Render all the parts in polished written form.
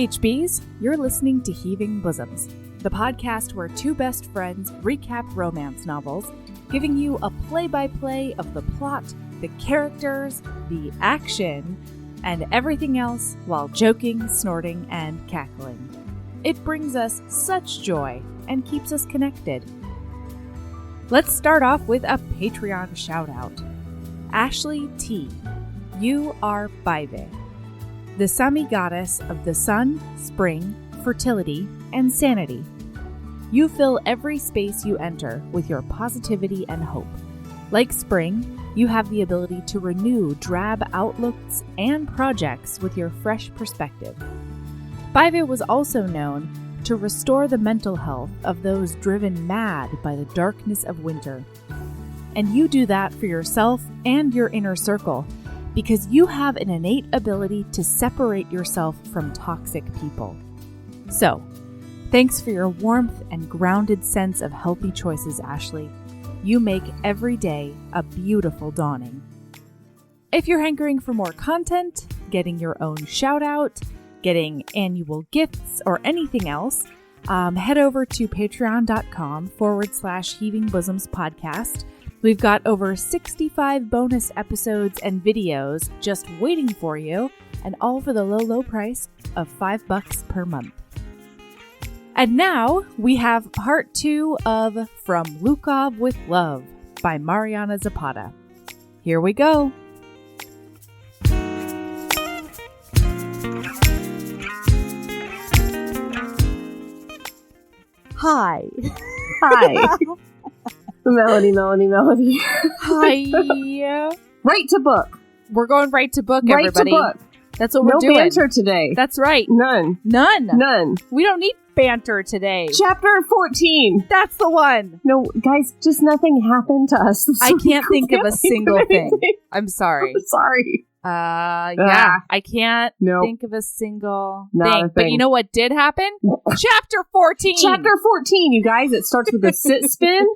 HBs, you're listening to Heaving Bosoms, the podcast where two best friends recap romance novels, giving you a play-by-play of the plot, the characters, the action, and everything else while joking, snorting, and cackling. It brings us such joy and keeps us connected. Let's start off with a Patreon shout-out. Ashley T. You are bribe, the Sami goddess of the sun, spring, fertility, and sanity. You fill every space you enter with your positivity and hope. Like spring, you have the ability to renew drab outlooks and projects with your fresh perspective. Bribe was also known to restore the mental health of those driven mad by the darkness of winter. And you do that for yourself and your inner circle because you have an innate ability to separate yourself from toxic people. So, thanks for your warmth and grounded sense of healthy choices, Ashley. You make every day a beautiful dawning. If you're hankering for more content, getting your own shout out, getting annual gifts, or anything else, head over to patreon.com/Heaving Bosoms podcast. We've got over 65 bonus episodes and videos just waiting for you, and all for the low price of $5 per month. And now we have part 2 of From Lukov With Love by Mariana Zapata. Here we go. Hi. Hi. Melody. Hi. Right to book. We're going right to book, right everybody. To book. That's what we're doing. No banter today. That's right. None. We don't need banter today. Chapter 14. That's the one. No, guys, just nothing happened to us. I can't think of a single thing. I'm sorry. I'm sorry. Yeah, I can't think of a single thing. But you know what did happen? Chapter 14. Chapter 14, you guys. It starts with a sit spin,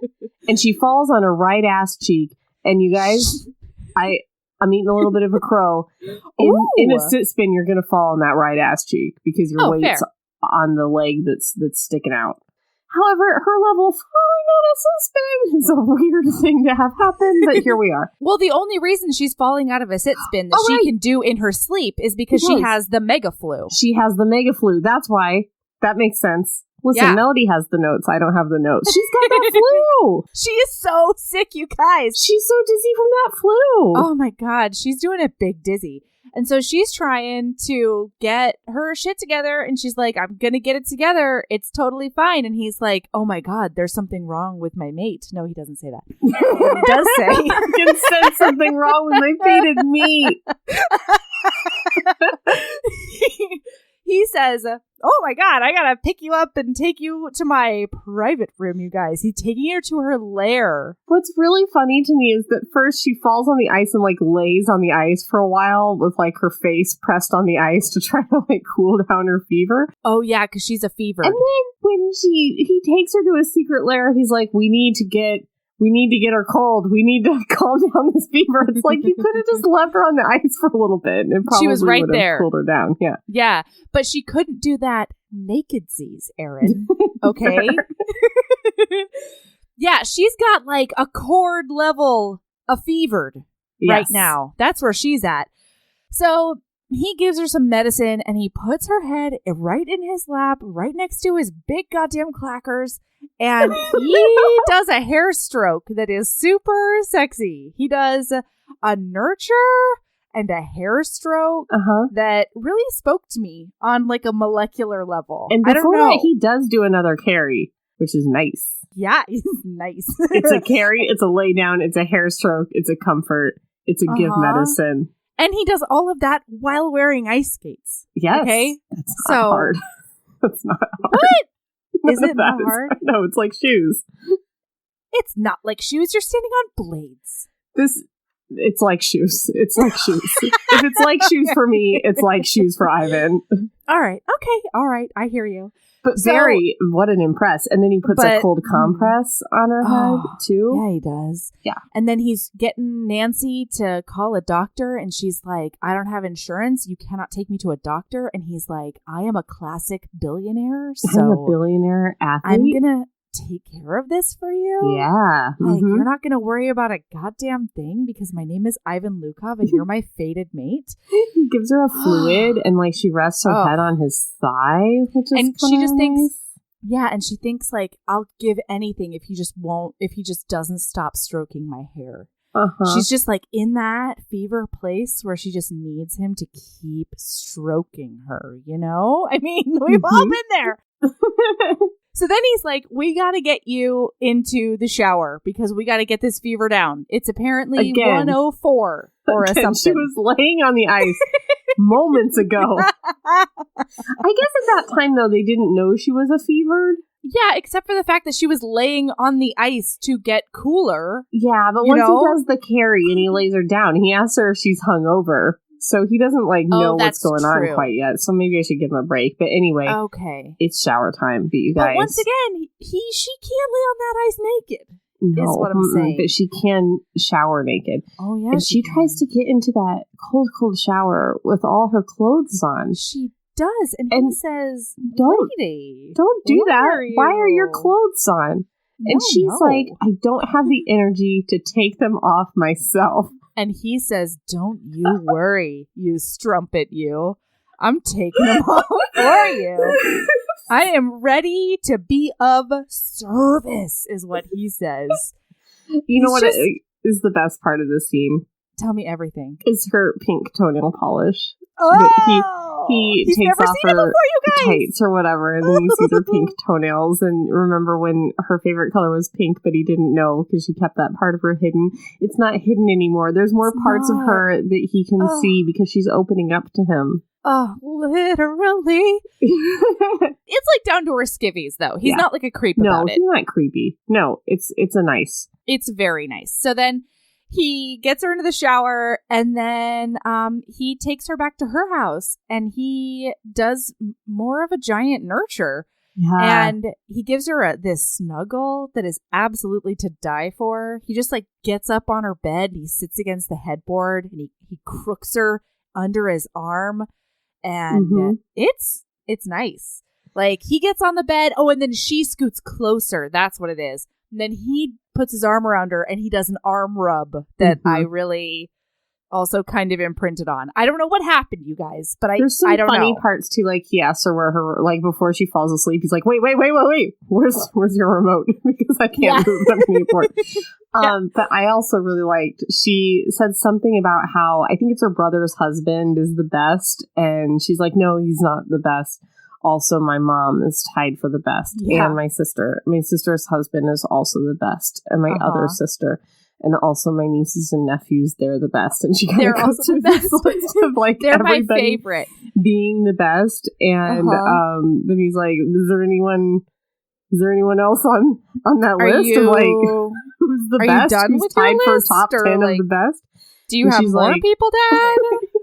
and she falls on her right ass cheek. And you guys, I'm eating a little bit of a crow. In a sit spin, you're going to fall on that right ass cheek because your weight's on the leg that's sticking out. However, at her level, falling on a sit spin is a weird thing to have happen, but here we are. Well, the only reason she's falling out of a sit spin that she can do in her sleep is because she has the mega flu. She has the mega flu. That's why. That makes sense. Listen, Melody has the notes. I don't have the notes. She's got the flu. She is so sick, you guys. She's so dizzy from that flu. Oh my God. She's doing a big dizzy. And so she's trying to get her shit together, and she's like, I'm going to get it together. It's totally fine. And he's like, oh my God, there's something wrong with my mate. No, he doesn't say that. He does say. I can sense something wrong with my fated meat. He says, oh my God, I gotta pick you up and take you to my private room, you guys. He's taking her to her lair. What's really funny to me is that first she falls on the ice and like lays on the ice for a while with like her face pressed on the ice to try to like cool down her fever. Oh yeah, because she's a fever. And then when he takes her to a secret lair, he's like, we need to get her cold. We need to calm down this fever. It's like you could have just left her on the ice for a little bit, and it probably she was right would have there. Cooled her down. Yeah, yeah, but she couldn't do that nakedsies, Erin. Okay. Yeah, she's got like a cord level of fevered right now. That's where she's at. So he gives her some medicine, and he puts her head right in his lap, right next to his big goddamn clackers. And he does a hair stroke that is super sexy. He does a nurture and a hair stroke that really spoke to me on like a molecular level. And before that, he does do another carry, which is nice. Yeah, he's nice. It's a carry, it's a lay down, it's a hair stroke, it's a comfort, it's a give medicine. And he does all of that while wearing ice skates. Yes. Okay? That's not hard. That's not hard. What? Is it not hard? No, it's like shoes. It's not like shoes. You're standing on blades. It's like shoes. It's like shoes. If it's like shoes for me, it's like shoes for Ivan. All right. Okay. All right. I hear you. But what an impress. And then he puts a cold compress on her head, too. Yeah, he does. Yeah. And then he's getting Nancy to call a doctor, and she's like, I don't have insurance. You cannot take me to a doctor. And he's like, I am a classic billionaire. So I'm a billionaire athlete. I'm going to take care of this for you. Yeah. Like, you're not going to worry about a goddamn thing because my name is Ivan Lukov and you're my fated mate. He gives her a fluid and like she rests her head on his thigh, which is and she just nice. thinks, yeah, and she thinks like, I'll give anything if he just doesn't stop stroking my hair. She's just like in that fever place where she just needs him to keep stroking her, you know? I mean, we've all been there. So then he's like, we got to get you into the shower because we got to get this fever down. It's apparently 104 or something. She was laying on the ice moments ago. I guess at that time, though, they didn't know she was a fevered. Yeah, except for the fact that she was laying on the ice to get cooler. Yeah, but once he does the carry and he lays her down, he asks her if she's hungover. So he doesn't know what's going on quite yet. So maybe I should give him a break. But anyway, it's shower time. But you guys, but once again, she can't lay on that ice naked. No, is what I'm saying. But she can shower naked. Oh yeah, and she tries to get into that cold shower with all her clothes on. She does, and he says, "Don't do that. Why are your clothes on?" And she's like, "I don't have the energy to take them off myself." And he says, don't you worry, you strumpet, you. I'm taking them off for you. I am ready to be of service, is what he says. You know what is the best part of the scene? Tell me everything. Is her pink toenail polish. Oh! He takes off her tights or whatever, and then you see her pink toenails. And remember when her favorite color was pink, but he didn't know because she kept that part of her hidden. It's not hidden anymore. There's more parts of her that he can see because she's opening up to him. Oh, literally. It's like down to her skivvies, though. He's not like a creep about it. No, he's not creepy. No, it's a nice. It's very nice. So then he gets her into the shower, and then he takes her back to her house, and he does more of a giant nurture. Yeah. And he gives her this snuggle that is absolutely to die for. He just like gets up on her bed, and he sits against the headboard, and he crooks her under his arm, and it's nice. Like, he gets on the bed, and then she scoots closer. That's what it is. And then he puts his arm around her, and he does an arm rub that I really also kind of imprinted on. I don't know what happened, you guys, but there's some I don't funny know. Parts too. Like, he asks her where her, like, before she falls asleep, he's like, wait, where's your remote? Because I can't move them anymore. But I also really liked, she said something about how, I think it's her brother's husband is the best, and she's like, no, he's not the best. Also, my mom is tied for the best, and my sister's husband is also the best, and my other sister, and also my nieces and nephews, they're the best. And she kind of goes through this list of like they're everybody my favorite being the best, and then he's like, "Is there anyone else on that list of like who's the best? You done who's with tied your for top 10 of the best?" Do you have more people, Dad?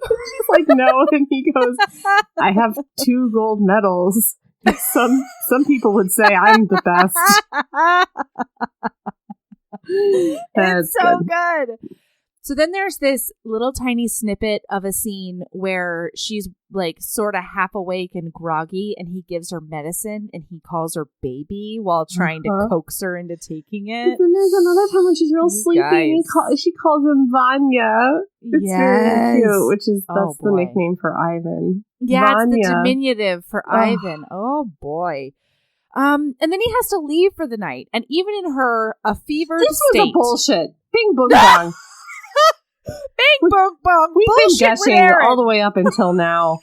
She's like, no. And he goes, I have 2 gold medals. Some people would say I'm the best. It's so good. So then there's this little tiny snippet of a scene where she's like sort of half awake and groggy, and he gives her medicine, and he calls her baby while trying to coax her into taking it. And there's another time when she's real sleepy, and she calls him Vanya. It's very cute, which is that's the nickname for Ivan. Yeah, Vanya. it's the diminutive for Ivan. Oh boy. And then he has to leave for the night, and even in a fevered state. This was a bullshit. Bing boom bong. Bing bong bong. We've been guessing all the way up until now.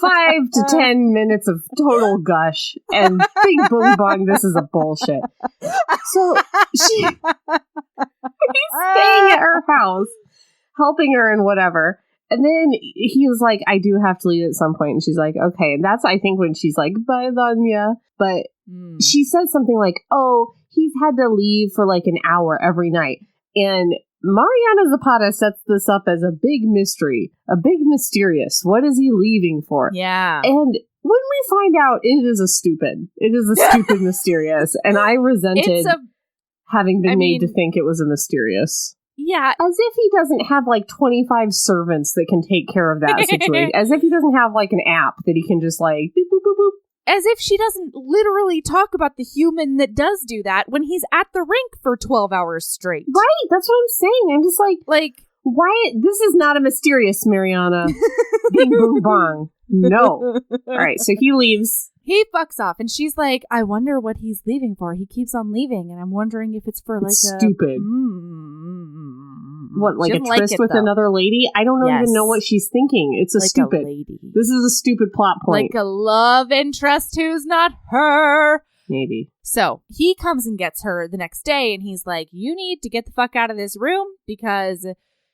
5 to 10 minutes of total gush, and bing boom bong. This is a bullshit. So he's staying at her house, helping her and whatever. And then he was like, I do have to leave at some point. And she's like, okay. And that's, I think, when she's like, bye, Vanya. But she says something like, oh, he's had to leave for like an hour every night. And Mariana Zapata sets this up as a big mystery, a big mysterious. What is he leaving for? Yeah. And when we find out, it is a stupid mysterious, and I resented having been made to think it was a mysterious. Yeah. As if he doesn't have like 25 servants that can take care of that situation. As if he doesn't have like an app that he can just like boop, boop, boop, boop. As if she doesn't literally talk about the human that does do that when he's at the rink for 12 hours straight. Right. That's what I'm saying. I'm just like, why? This is not a mysterious Mariana being Boong Bong. No. All right. So he leaves. He fucks off, and she's like, I wonder what he's leaving for. He keeps on leaving, and I'm wondering if it's for stupid. What, like a tryst with another lady? I don't even know what she's thinking. It's stupid. This is a stupid plot point. Like a love interest who's not her. Maybe. So he comes and gets her the next day, and he's like, you need to get the fuck out of this room because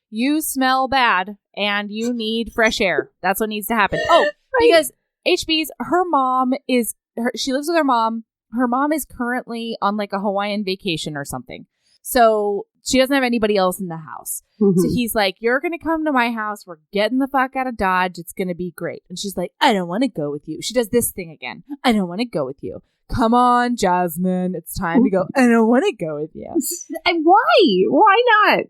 you smell bad and you need fresh air. That's what needs to happen. Oh, because HB's, she lives with her mom. Her mom is currently on like a Hawaiian vacation or something. So she doesn't have anybody else in the house. Mm-hmm. So he's like, you're going to come to my house. We're getting the fuck out of Dodge. It's going to be great. And she's like, I don't want to go with you. She does this thing again. I don't want to go with you. Come on, Jasmine. It's time to go. I don't want to go with you. Why? Why not?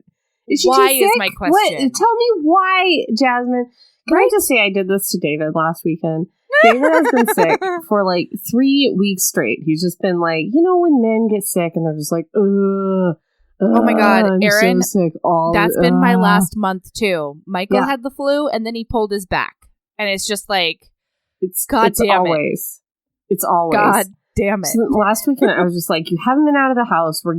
Why is my question. Tell me why, Jasmine. Can I just say I did this to David last weekend? David has been sick for like 3 weeks straight. He's just been like, when men get sick and they're just like, oh my God, Erin, so sick that's been my last month too. Michael had the flu and then he pulled his back. And it's just like, it's always. God damn it. So last weekend I was just like, you haven't been out of the house. We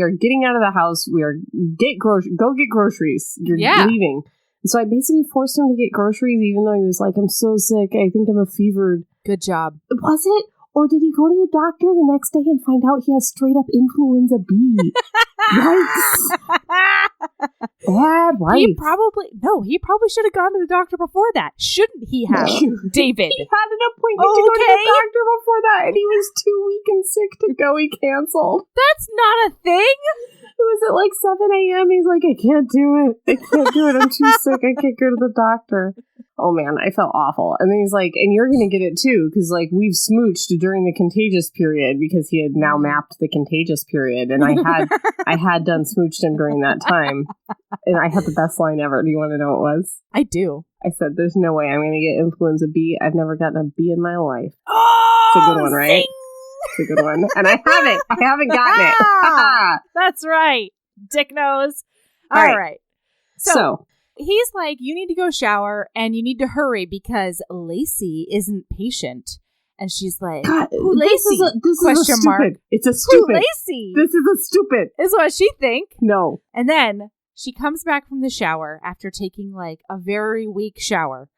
are getting out of the house. We are go get groceries. You're leaving. So I basically forced him to get groceries, even though he was like, I'm so sick. I think I'm fevered. Good job. Was it? Or did he go to the doctor the next day and find out he has straight up influenza B? Yikes. Bad life. He probably should have gone to the doctor before that. Shouldn't he have, David? He had an appointment to go to the doctor before that, and he was too weak and sick to go. He canceled. That's not a thing. It was at like 7 a.m. He's like, I can't do it. I'm too sick. I can't go to the doctor. Oh, man, I felt awful. And then he's like, and you're going to get it, too, because, like, we've smooched during the contagious period because he had now mapped the contagious period. And I had done smooched him during that time. And I had the best line ever. Do you want to know what it was? I do. I said, there's no way I'm going to get influenza B. I've never gotten a B in my life. Oh, it's a good one, right? Zing! It's a good one. And I haven't gotten it. That's right. Dick nose. All right. So he's like, you need to go shower and you need to hurry because Lacey isn't patient. And she's like, who Lacey? This is a stupid. It's a stupid. Who Lacey? This is a stupid. Is what she think. No. And then she comes back from the shower after taking like a very weak shower.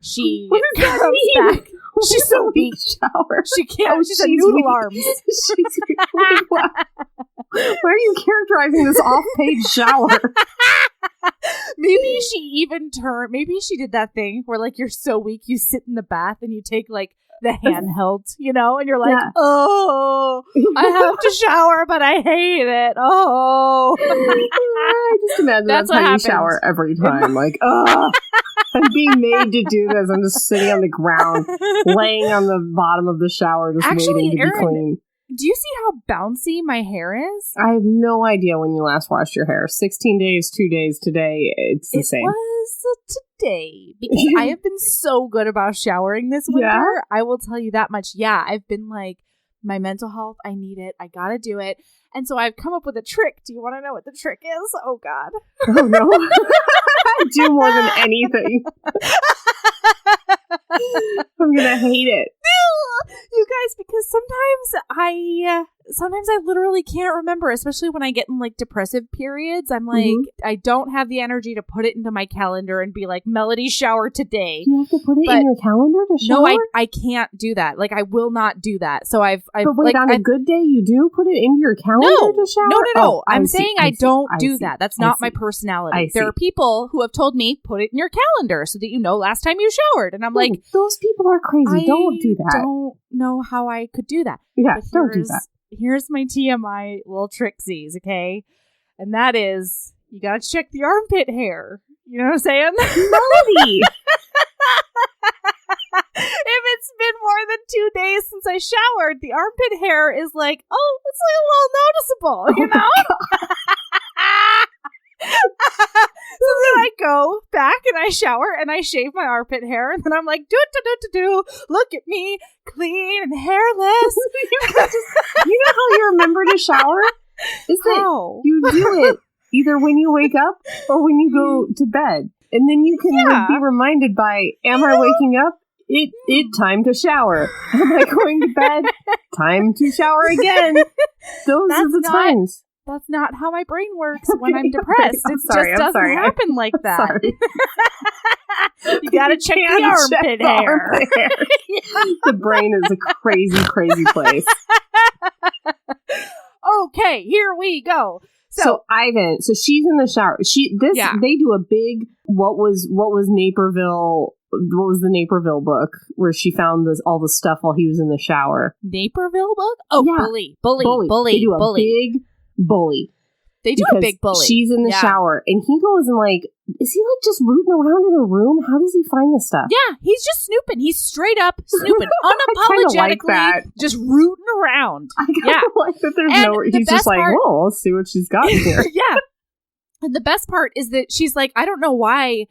She what does that comes mean? back. She's so weak. Shower. She can't. She's a noodle weak. Arms. Why are you characterizing this off-page shower? Maybe she even maybe she did that thing where like you're so weak you sit in the bath and you take like the handheld, and you're like, oh, I have to shower, but I hate it. Oh. I just imagine that's how you shower every time. Like, oh, I'm being made to do this. I'm just sitting on the ground, laying on the bottom of the shower, just waiting to be clean. Do you see how bouncy my hair is? I have no idea when you last washed your hair. 16 days, 2 days, today, it's the same. It was today, because I have been so good about showering this winter. Yeah? I will tell you that much. Yeah, I've been like, my mental health, I need it. I gotta do it. And so I've come up with a trick. Do you want to know what the trick is? Oh, God. Oh, no. I do more than anything. I'm gonna hate it. You guys, because sometimes I literally can't remember, especially when I get in like depressive periods. I'm like, I don't have the energy to put it into my calendar and be like, Melody, shower today. You have to put it in your calendar to shower? No, I can't do that. Like, I will not do that. So I've but wait, on a good day, you do put it into your calendar to shower? No. Oh, I'm saying I don't do that. That's not my personality. There are people who have told me, put it in your calendar so that you know last time you showered. And I'm like, those people are crazy. Don't do that. I don't know how I could do that. Yeah, don't do that. Here's my TMI little tricksies, okay? And that is, you gotta check the armpit hair. You know what I'm saying? Melody! 2 days since I showered, the armpit hair is like, oh, it's like a little noticeable, you know? So then I go back and I shower and I shave my armpit hair, and then I'm like, do, look at me, clean and hairless. You know how you remember to shower? Is that you do it either when you wake up or when you go to bed. And then you can be reminded by, am I waking up? It time to shower. Am I going to bed? Time to shower again. Those are the times. That's not how my brain works when I'm depressed. It just doesn't happen like that. You gotta check the armpit hair. The brain is a crazy, crazy place. Okay, here we go. So Ivan, so she's in the shower. They do a big what was Naperville. What was the Naperville book where she found all the stuff while he was in the shower? Naperville book? Oh, yeah. Bully. They do a big bully. They do a big bully. She's in the shower, and he goes and is he just rooting around in her room? How does he find the stuff? Yeah, he's just snooping. He's straight up snooping, unapologetically, just rooting around. I kind of like that. He's just like, oh, let's see what she's got here. Yeah, and the best part is that she's like, I don't know why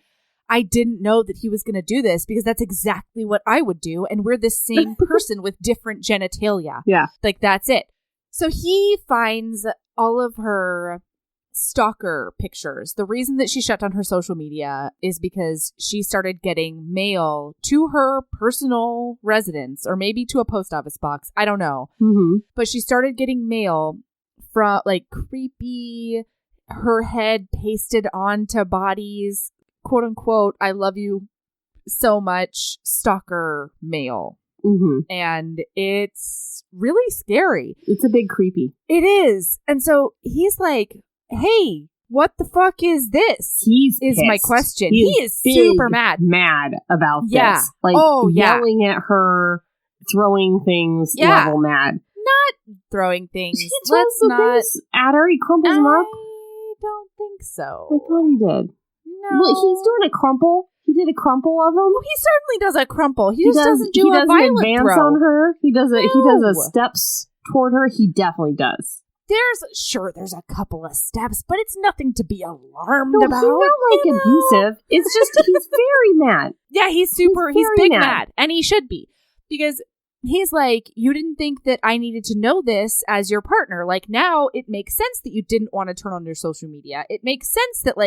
I didn't know that he was going to do this, because that's exactly what I would do, and we're the same person with different genitalia. Yeah, like that's it. So he finds all of her stalker pictures. The reason that she shut down her social media is because she started getting mail to her personal residence, or maybe to a post office box. I don't know. Mm-hmm. But she started getting mail from creepy, her head pasted onto bodies, quote unquote, I love you so much stalker mail. Mm-hmm. And it's really scary. It's a big creepy. It is. And so he's like, hey, what the fuck is this? Is pissed. My question. He is super mad. Mad about this. Yelling at her, throwing things, level mad. Not throwing things. He throws things at her. He crumples them up. I don't think so. I thought he did. No. Well, he's doing a crumple. He did a crumple of them. Well, he certainly does a crumple. He just doesn't do a violent advance throw on her. He does a steps toward her. He definitely does. There's a couple of steps, but it's nothing to be alarmed about. He's not abusive. It's just he's very mad. Yeah, he's big mad, and he should be, because he's like, you didn't think that I needed to know this as your partner. Like, now it makes sense that you didn't want to turn on your social media. It makes sense that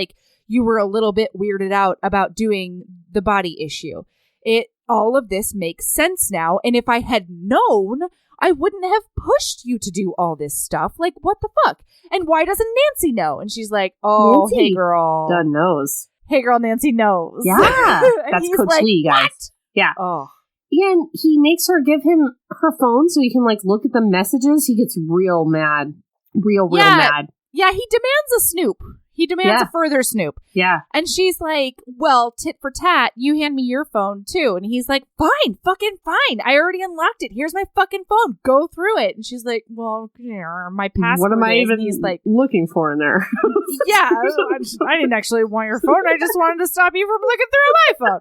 you were a little bit weirded out about doing the body issue. All of this makes sense now. And if I had known, I wouldn't have pushed you to do all this stuff. Like, what the fuck? And why doesn't Nancy know? And she's like, oh, Nancy hey, girl. Done knows. Hey, girl, Nancy knows. Yeah. That's Coach Lee, guys. What? Yeah. Oh. And he makes her give him her phone so he can look at the messages. He gets real mad. Real mad. Yeah, he demands a snoop. He demands a further snoop. Yeah. And she's like, well, tit for tat, you hand me your phone too. And he's like, fine, fucking fine. I already unlocked it. Here's my fucking phone. Go through it. And she's like, well, my password. What am I even he's like, looking for in there? Yeah, I didn't actually want your phone. I just wanted to stop you from looking through my phone.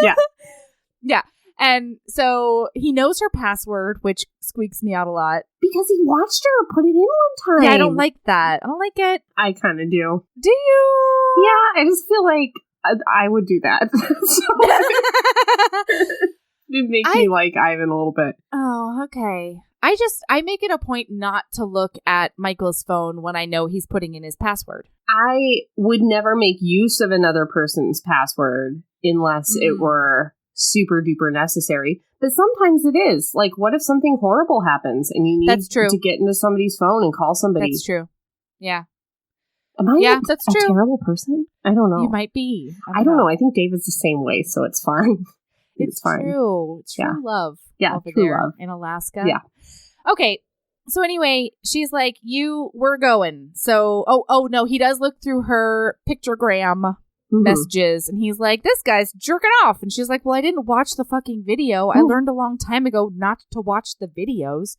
Yeah. Yeah. And so he knows her password, which squeaks me out a lot. Because he watched her put it in one time. Yeah, I don't like that. I don't like it. I kind of do. Do you? Yeah, I just feel like I would do that. It makes me like Ivan a little bit. Oh, okay. I make it a point not to look at Michael's phone when I know he's putting in his password. I would never make use of another person's password unless it were super duper necessary. But sometimes it is. What if something horrible happens and you need to get into somebody's phone and call somebody? That's true. Yeah. Am I that's a true. terrible person? I don't know. You might be. I don't know. I think David's the same way, so it's fine. It's fine. True. It's true love. Yeah, over true there love. in Alaska. Yeah. Okay. So anyway, she's like, we're going. So, oh no, he does look through her pictogram messages, and he's like, this guy's jerking off. And she's like, well, I didn't watch the fucking video. I learned a long time ago not to watch the videos.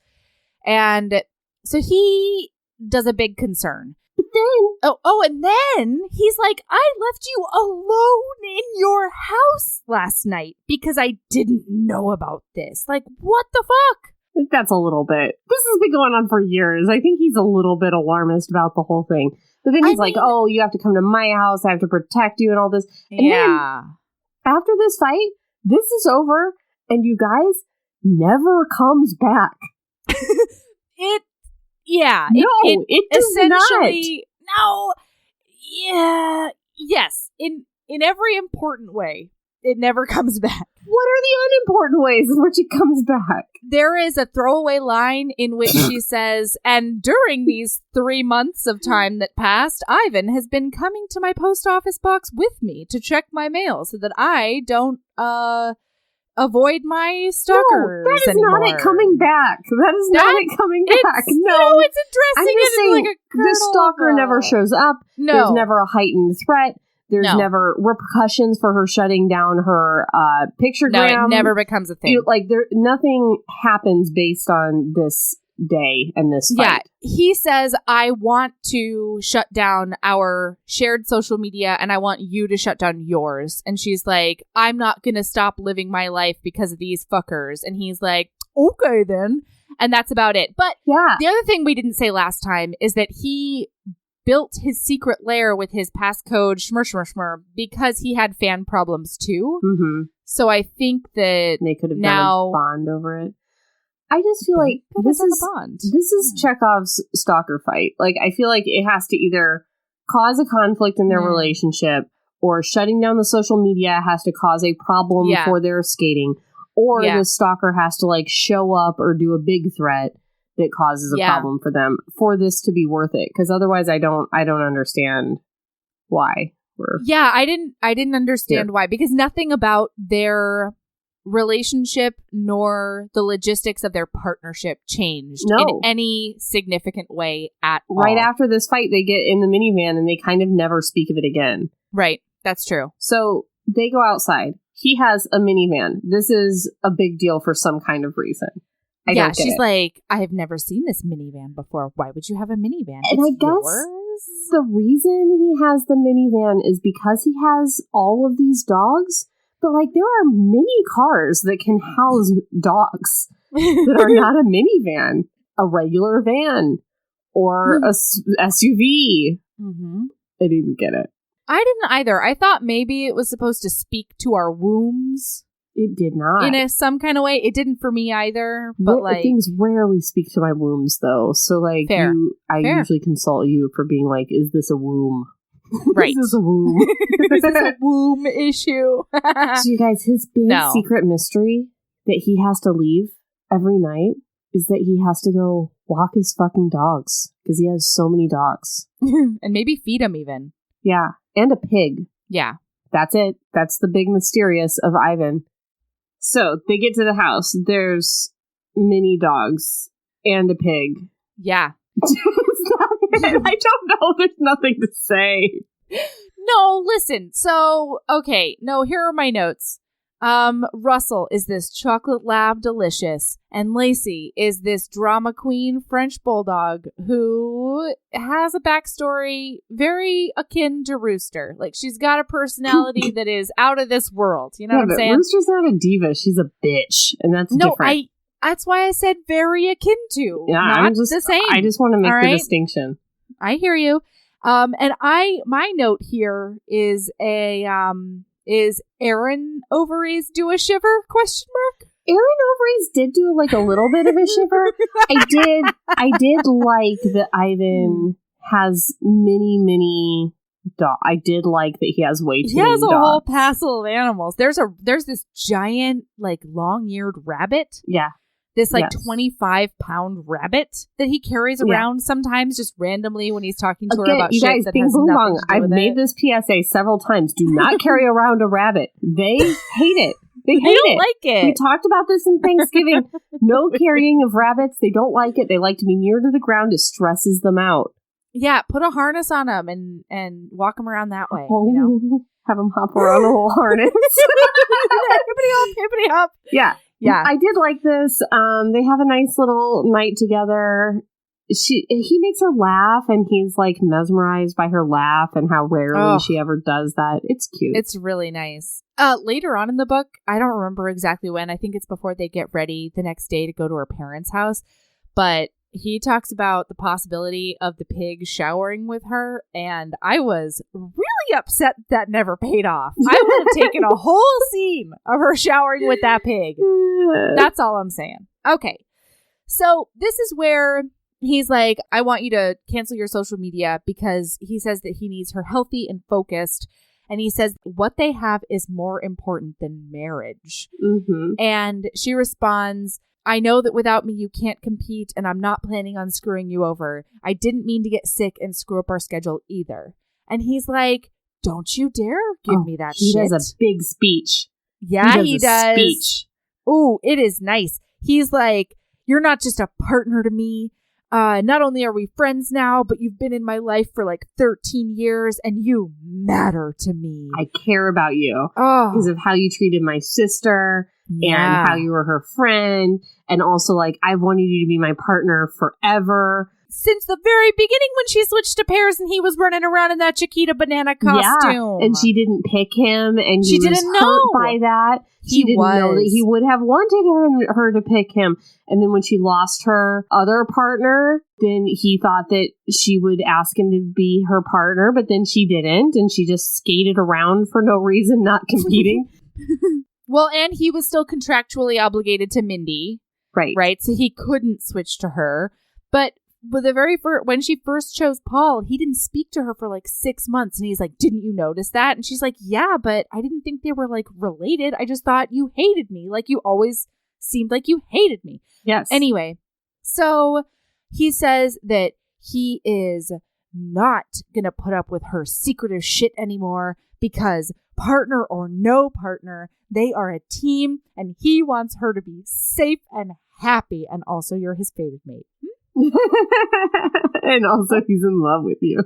And so he does a big concern. But And then he's like, I left you alone in your house last night because I didn't know about this. Like, what the fuck? I think that's a little bit. This has been going on for years. I think he's a little bit alarmist about the whole thing. But then he's like, oh, you have to come to my house. I have to protect you and all this. And then after this fight, this is over. And you guys never comes back. It does essentially not. No. Yeah. Yes. In every important way, it never comes back. What are the unimportant ways in which it comes back? There is a throwaway line in which she says, and during these 3 months of time that passed, Ivan has been coming to my post office box with me to check my mail so that I don't avoid my stalkers. No, that is anymore. not it coming back. That is not it coming back. No, it's addressing it saying, like a kernel. The stalker never shows up. No. There's never a heightened threat. There's never repercussions for her shutting down her pictogram. No, it never becomes a thing. Nothing happens based on this day and this fight. Yeah, he says, I want to shut down our shared social media and I want you to shut down yours. And she's like, I'm not going to stop living my life because of these fuckers. And he's like, okay then. And that's about it. But the other thing we didn't say last time is that he built his secret lair with his passcode shmur because he had fan problems too. Mm-hmm. So I think that they could have done a bond over it. I just feel like this is Chekhov's stalker fight. Like, I feel like it has to either cause a conflict in their relationship, or shutting down the social media has to cause a problem for their skating, or the stalker has to like show up or do a big threat that causes a problem for them for this to be worth it. Because otherwise, I don't understand why. I didn't understand why, because nothing about their relationship nor the logistics of their partnership changed in any significant way at all. Right after this fight, they get in the minivan and they kind of never speak of it again. Right. That's true. So they go outside. He has a minivan. This is a big deal for some kind of reason. She's like, I have never seen this minivan before. Why would you have a minivan? And I guess the reason he has the minivan is because he has all of these dogs. But, like, there are mini cars that can house dogs that are not a minivan, a regular van, or a SUV. Mm-hmm. I didn't get it. I didn't either. I thought maybe it was supposed to speak to our wombs. It did not. In some kind of way. It didn't for me either. But things rarely speak to my wombs, though. So, like, I usually consult you for being like, is this a womb? Right. This is a womb. This is a womb issue. So, you guys, his big secret mystery that he has to leave every night is that he has to go walk his fucking dogs. Because he has so many dogs. And maybe feed them even. Yeah. And a pig. Yeah. That's it. That's the big mysterious of Ivan. So they get to the house. There's mini dogs and a pig. Yeah. I don't know. There's nothing to say. No, listen. So, okay. No, here are my notes. Russell is this chocolate lab delicious, and Lacey is this drama queen French bulldog who has a backstory very akin to Rooster. Like, she's got a personality that is out of this world. You know what I'm saying? Rooster's not a diva. She's a bitch, and that's different. That's why I said very akin to. Yeah, not the same. I just want to make the distinction. I hear you. And my note here is is Erin ovaries do a shiver? ? Erin ovaries did do like a little bit of a shiver. I did like that Ivan has many dogs. I did like that he has way too many dogs. He has a whole passel of animals. There's this giant, like, long-eared rabbit. Yeah. This, 25-pound rabbit that he carries around sometimes just randomly when he's talking to her about shit guys, that has nothing to do with I've made this PSA several times. Do not carry around a rabbit. They hate it. They don't like it. We talked about this in Thanksgiving. No carrying of rabbits. They don't like it. They like to be near to the ground. It stresses them out. Yeah, put a harness on them and walk them around that way. Oh, you know? Have them hop around a little harness. Hippity hop. Yeah. Yeah, I did like this. They have a nice little night together. he makes her laugh, and he's like mesmerized by her laugh and how rarely she ever does that. It's cute. It's really nice. Later on in the book, I don't remember exactly when. I think it's before they get ready the next day to go to her parents' house. But he talks about the possibility of the pig showering with her, and I was really upset that never paid off. I would have taken a whole scene of her showering with that pig. That's all I'm saying. Okay. So this is where he's like, I want you to cancel your social media, because he says that he needs her healthy and focused. And he says what they have is more important than marriage. Mm-hmm. And she responds, I know that without me, you can't compete, and I'm not planning on screwing you over. I didn't mean to get sick and screw up our schedule either. And he's like, don't you dare give me that shit. He does a big speech. Yeah, he does. Speech. Ooh, it is nice. He's like, you're not just a partner to me. Not only are we friends now, but you've been in my life for like 13 years, and you matter to me. I care about you because of how you treated my sister and how you were her friend. And also, like, I wanted you to be my partner forever. Since the very beginning when she switched to pairs and he was running around in that Chiquita banana costume. Yeah, and she didn't pick him, and she didn't know by that. She didn't know that he would have wanted her to pick him. And then when she lost her other partner, then he thought that she would ask him to be her partner, but then she didn't, and she just skated around for no reason, not competing. Well, and he was still contractually obligated to Mindy. Right? So he couldn't switch to her. But with the very first, when she first chose Paul, he didn't speak to her for like 6 months, and he's like, didn't you notice that? And she's like, yeah, but I didn't think they were like related. I just thought you hated me. Like, you always seemed like you hated me. Yes. Anyway, so he says that he is not gonna put up with her secretive shit anymore, because partner or no partner, they are a team, and he wants her to be safe and happy. And also, you're his favorite mate. And also, he's in love with you.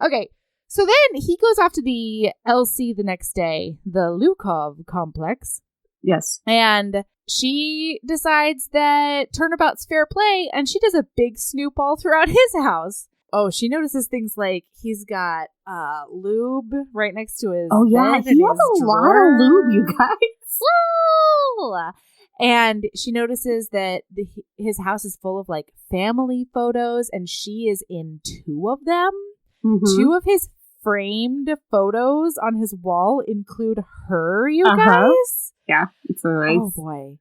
Okay, so then he goes off to the LC the next day, the Lukov complex. Yes. And she decides that turnabout's fair play, and she does a big snoop all throughout his house. Oh, she notices things like he's got lube right next to his bed. He has a lot of lube, you guys. Woo! And she notices that his house is full of like family photos, and she is in 2 of them. Mm-hmm. 2 of his framed photos on his wall include her, you guys. Yeah, it's so nice. Oh boy.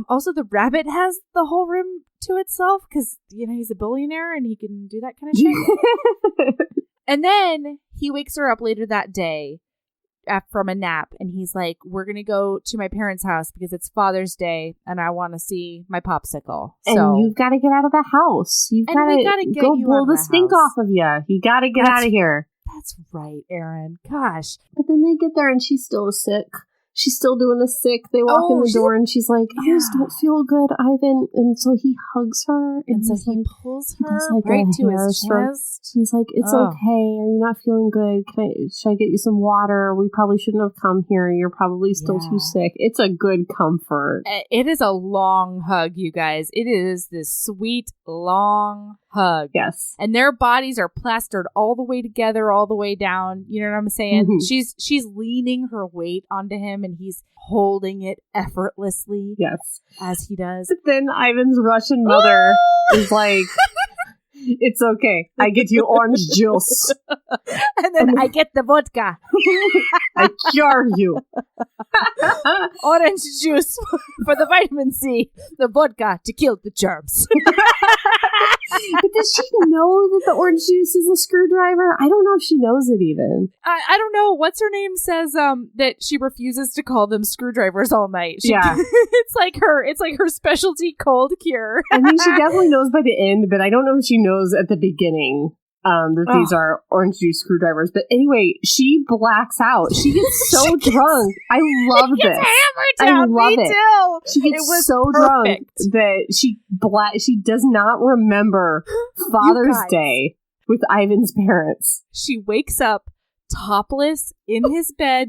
Also, the rabbit has the whole room to itself because, you know, he's a billionaire and he can do that kind of shit. And then he wakes her up later that day from a nap, and he's like, we're going to go to my parents' house because it's Father's Day and I want to see my popsicle. And you've got to get out of the house. You've got to go blow the stink off of you. You got to get out of here. That's right, Erin. Gosh. But then they get there and she's still sick. She's still doing a sick. They walk in the door and she's like, I just don't feel good, Ivan. And so he hugs her. And so he pulls her right to his chest. He's like, it's okay. Are you not feeling good? Should I get you some water? We probably shouldn't have come here. You're probably still too sick. It's a good comfort. It is a long hug, you guys. It is this sweet, long hug. Yes. And their bodies are plastered all the way together, all the way down. You know what I'm saying? Mm-hmm. She's leaning her weight onto him, and he's holding it effortlessly. Yes. As he does. But then Ivan's Russian mother is like, it's okay. I get you orange juice. And then I get the vodka. I cure you. Orange juice for the vitamin C. The vodka to kill the germs. But does she know that the orange juice is a screwdriver? I don't know if she knows it even. I don't know. What's her name says that she refuses to call them screwdrivers all night. It's like her specialty cold cure. I mean, she definitely knows by the end, but I don't know if she knows at the beginning that these are orange juice screwdrivers. But anyway, she blacks out. She gets so drunk. I love this. I love it. Too. She gets so drunk that she does not remember Father's Day with Ivan's parents. She wakes up topless in his bed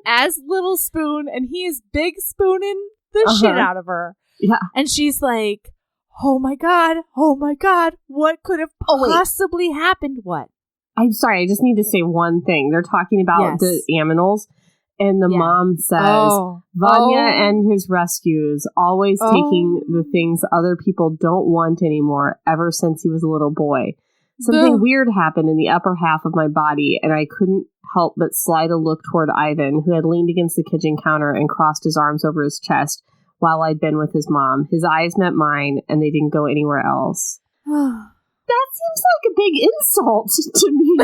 as Little Spoon, and he is big spooning the shit out of her. Yeah. And she's like, Oh my God. What could have possibly happened? What? I'm sorry, I just need to say one thing. They're talking about the aminals, and the mom says, Vanya and his rescues, always taking the things other people don't want anymore ever since he was a little boy. Something weird happened in the upper half of my body, and I couldn't help but slide a look toward Ivan, who had leaned against the kitchen counter and crossed his arms over his chest while I'd been with his mom. His eyes met mine, and they didn't go anywhere else. That seems like a big insult to me.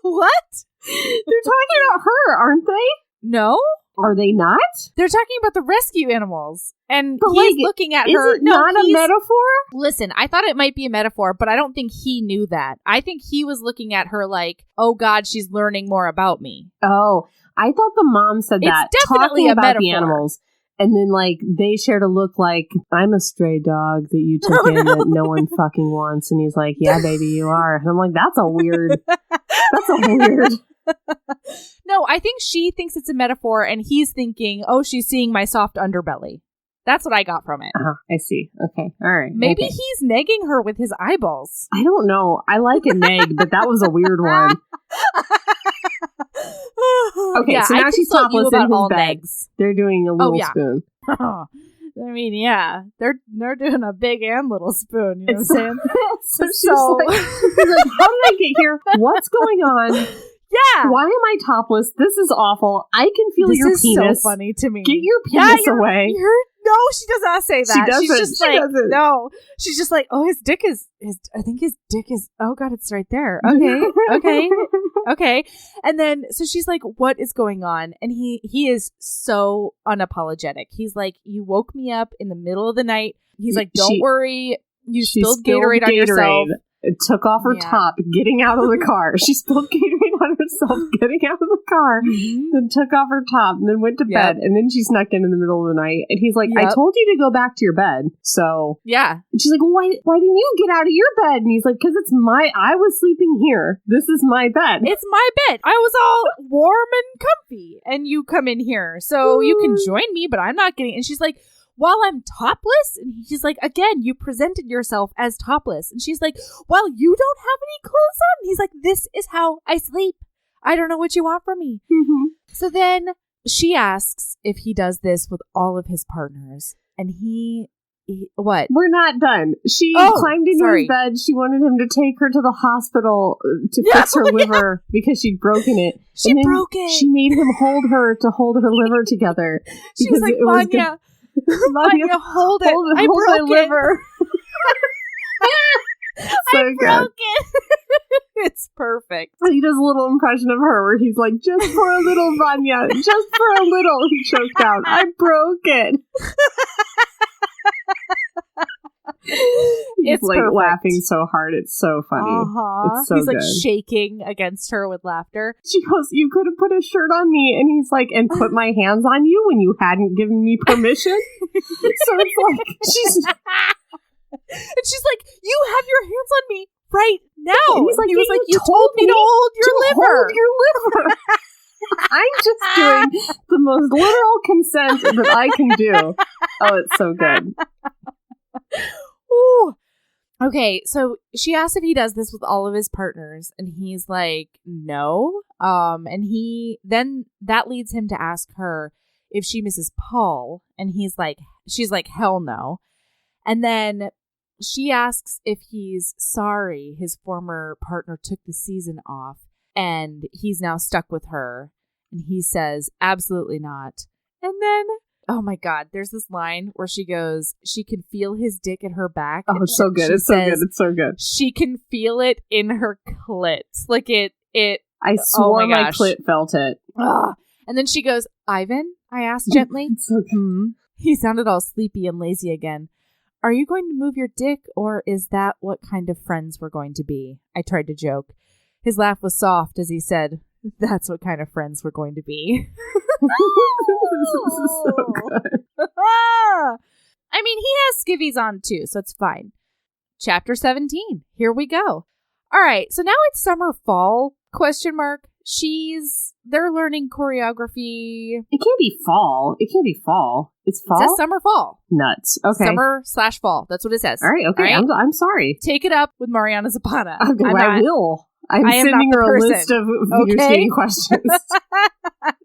What? They're talking about her, aren't they? No. Are they not? They're talking about the rescue animals. And but he's looking at her. Is it not a metaphor? Listen, I thought it might be a metaphor, but I don't think he knew that. I think he was looking at her like, oh God, she's learning more about me. Oh, I thought the mom said that. It's definitely talking a about metaphor. The animals. And then, like, they shared a look like, I'm a stray dog that you took in that no one fucking wants. And he's like, yeah, baby, you are. And I'm like, that's a weird. No, I think she thinks it's a metaphor, and he's thinking, oh, she's seeing my soft underbelly. That's what I got from it. I see. Okay. All right. Maybe he's negging her with his eyeballs. I don't know. I like a neg, but that was a weird one. Okay, so now she's topless in his bed. Negs. They're doing a little spoon. I mean, yeah, they're doing a big and little spoon. You know what I'm saying? so she's like, how did I get here? What's going on? Yeah. Why am I topless? This is awful. I can feel your penis. This is so funny to me. Get your penis away. No, she does not say that. She doesn't. She's just no. She's just like, oh, his dick is. I think his dick is. Oh God, it's right there. Okay. And then so she's like, what is going on? And he is so unapologetic. He's like, you woke me up in the middle of the night. He's like, don't worry, you spilled Gatorade on yourself. Took off her top, getting out of the car. She spilled Gatorade on herself, getting out of the car, then took off her top, and then went to bed, and then she snuck in the middle of the night. And he's like, I told you to go back to your bed. So, and she's like, well, why didn't you get out of your bed? And he's like, because I was sleeping here. This is my bed. It's my bed. I was all warm and comfy, and you come in here. So you can join me, but I'm not getting. And she's like, while I'm topless? And he's like, again, you presented yourself as topless. And she's like, well, you don't have any clothes on? And he's like, this is how I sleep. I don't know what you want from me. So then she asks if he does this with all of his partners. And he what? We're not done. She climbed into his bed. She wanted him to take her to the hospital to fix her liver because she'd broken it. She broke it. She made him hold her to hold her liver together. She was like, Vanya. Vanya, hold it. I broke my liver. So I broke it. It's perfect. He does a little impression of her where he's like, just for a little, Vanya. Just for a little. He choked out. I broke it. He's like perfect. Laughing so hard. It's so funny. It's so he's good. Like shaking against her with laughter. She goes, you could have put a shirt on me. And he's like, and put my hands on you when you hadn't given me permission. So it's like, and she's like, you have your hands on me right now. And he's like, he was like, you told me to hold your liver. I'm just doing the most literal consent that I can do. Oh, it's so good. Ooh. Okay, so she asks if he does this with all of his partners, and he's like, no. And then that leads him to ask her if she misses Paul, and she's like, hell no. And then she asks if he's sorry his former partner took the season off, and he's now stuck with her. And he says, absolutely not. And then, oh my God, there's this line where she goes, she can feel his dick at her back. Oh, it's so good. It's so good. It's so good. She can feel it in her clit. Like it. I swore my clit felt it. Ugh. And then she goes, Ivan, I asked gently. It's so good. He sounded all sleepy and lazy again. Are you going to move your dick, or is that what kind of friends we're going to be? I tried to joke. His laugh was soft as he said, that's what kind of friends we're going to be. This is so good. I mean, he has skivvies on too, so it's fine. Chapter 17. Here we go. All right, so now it's summer, fall, ? they're learning choreography. It can't be fall. It's fall? It says summer-fall. Nuts. Okay. Summer/fall. That's what it says. All right. Okay. All right? I'm sorry. Take it up with Mariana Zapata. Okay, I will. I'm sending her a list of figure skating questions.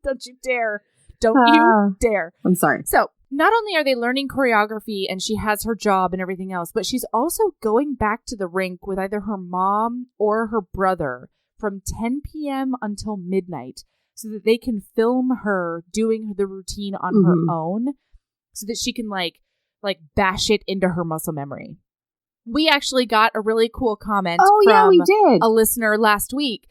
Don't you dare. Don't you dare. I'm sorry. So, not only are they learning choreography and she has her job and everything else, but she's also going back to the rink with either her mom or her brother from 10 p.m. until midnight so that they can film her doing the routine on her own so that she can like bash it into her muscle memory. We actually got a really cool comment from we did. A listener last week.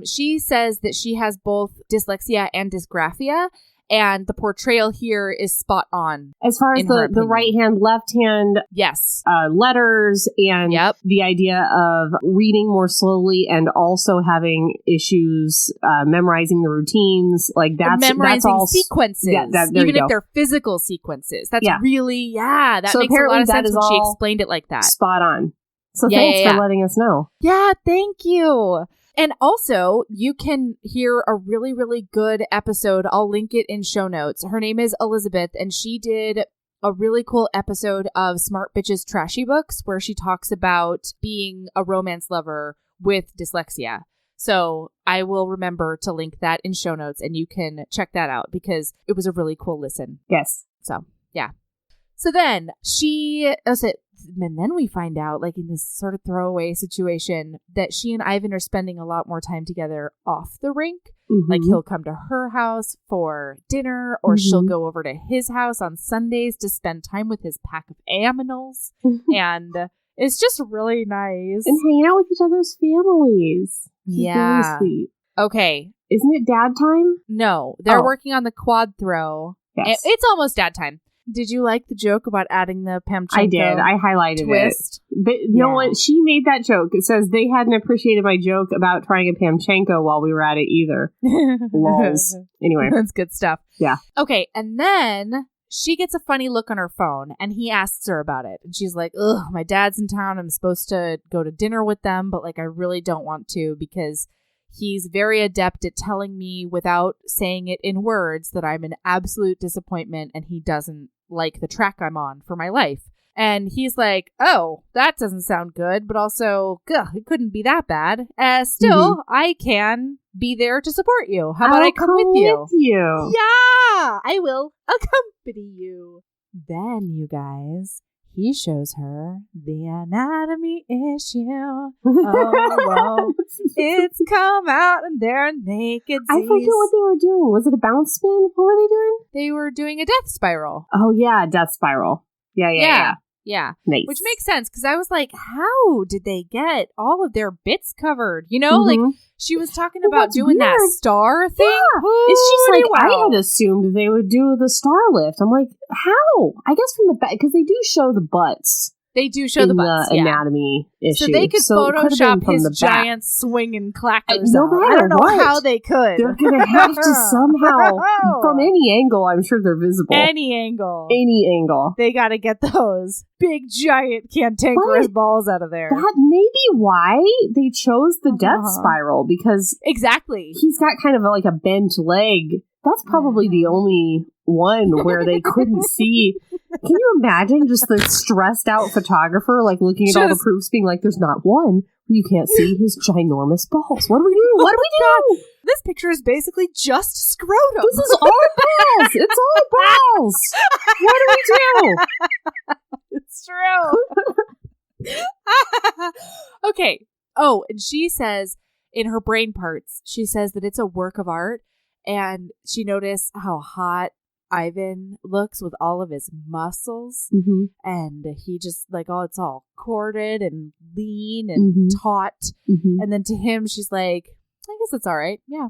She says that she has both dyslexia and dysgraphia, and the portrayal here is spot on. As far as the right hand, left hand, yes, letters, and the idea of reading more slowly and also having issues memorizing the routines, like that's all sequences, even if they're physical sequences. That's really that so makes a lot of sense when she explained it like that. Spot on. So thanks for letting us know. Yeah, thank you. And also, you can hear a really, really good episode. I'll link it in show notes. Her name is Elizabeth, and she did a really cool episode of Smart Bitches Trashy Books where she talks about being a romance lover with dyslexia. So I will remember to link that in show notes, and you can check that out because it was a really cool listen. Yes. So, yeah. So then and then we find out, like in this sort of throwaway situation, that she and Ivan are spending a lot more time together off the rink. Like he'll come to her house for dinner, or she'll go over to his house on Sundays to spend time with his pack of aminals. And it's just really nice. And hanging out with each other's families. Yeah. Very sweet. Okay. Isn't it dad time? No, they're working on the quad throw. Yes. It's almost dad time. Did you like the joke about adding the Pamchenko I did. I highlighted twist? It. But you know what? She made that joke. It says they hadn't appreciated my joke about trying a Pamchenko while we were at it either. Lols. Anyway. That's good stuff. Yeah. Okay. And then she gets a funny look on her phone and he asks her about it. And she's like, ugh, my dad's in town. I'm supposed to go to dinner with them, but like I really don't want to because he's very adept at telling me without saying it in words that I'm an absolute disappointment and he doesn't like the track I'm on for my life. And he's like, oh, that doesn't sound good, but also, it couldn't be that bad. Still, I can be there to support you. How about I come with you? Yeah, I will accompany you. Then, you guys, he shows her the anatomy issue. Oh, it's come out and they're naked. I forget what they were doing. Was it a bounce spin? What were they doing? They were doing a death spiral. Oh, yeah, death spiral. Yeah. Nice. Which makes sense because I was like, how did they get all of their bits covered? You know, like she was talking about doing that star thing. Yeah. It's just like, I had assumed they would do the star lift. I'm like, how? I guess from the back, because they do show the butts. They do show the butts, anatomy issue. So they could Photoshop his giant swinging clackers no out. matter I don't know what, how they could. They're going to have to somehow, from any angle, I'm sure they're visible. Any angle. They got to get those big, giant, cantankerous balls out of there. That may be why they chose the death spiral, because exactly he's got kind of like a bent leg. That's probably the only one where they couldn't see. Can you imagine just the stressed out photographer like looking at all the proofs being like, there's not one where you can't see his ginormous balls. What do we do? What do we do? This picture is basically just scrotum. This is all balls. It's all balls. What do we do? It's true. Okay. Oh, and she says in her brain parts, she says that it's a work of art. And she noticed how hot Ivan looks with all of his muscles. And he just like, it's all corded and lean and taut. And then to him, she's like, I guess it's all right. Yeah.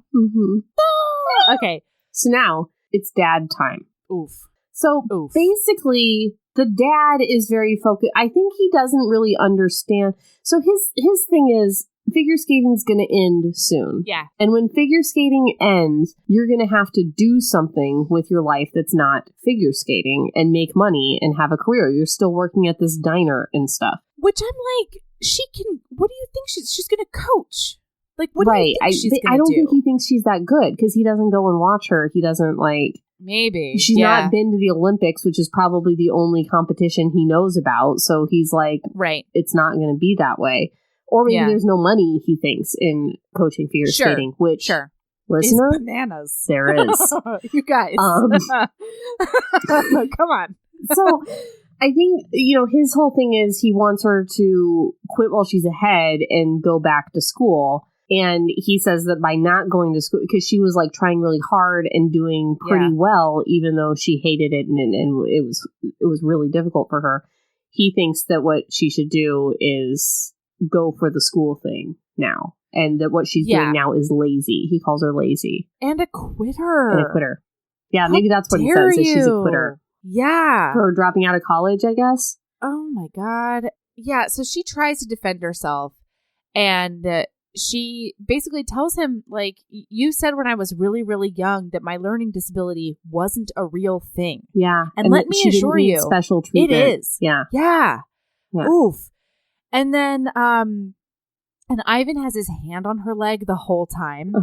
Okay. So now it's dad time. Oof. So basically, the dad is very focused. I think he doesn't really understand. So his thing is, figure skating's going to end soon. Yeah. And when figure skating ends, you're going to have to do something with your life that's not figure skating and make money and have a career. You're still working at this diner and stuff. Which I'm like, what do you think she's going to coach? Like, what do you think she's going to do? I don't think he thinks she's that good because he doesn't go and watch her. He doesn't Maybe. She's not been to the Olympics, which is probably the only competition he knows about. So he's like, right. It's not going to be that way. Or maybe there's no money, he thinks, in coaching figure skating, which, listener, it's bananas. There is. You guys. Come on. So I think, his whole thing is he wants her to quit while she's ahead and go back to school. And he says that by not going to school, because she was trying really hard and doing pretty well, even though she hated it and it was really difficult for her. He thinks that what she should do is go for the school thing now. And that what she's doing now is lazy. He calls her lazy. And a quitter. Yeah, maybe that's what he says, that she's a quitter. Yeah. For dropping out of college, I guess. Oh my God. Yeah, so she tries to defend herself. And she basically tells him, you said when I was really, really young that my learning disability wasn't a real thing. Yeah. And let me assure you, special treatment. It is. Yeah. Yeah. Oof. And then, and Ivan has his hand on her leg the whole time.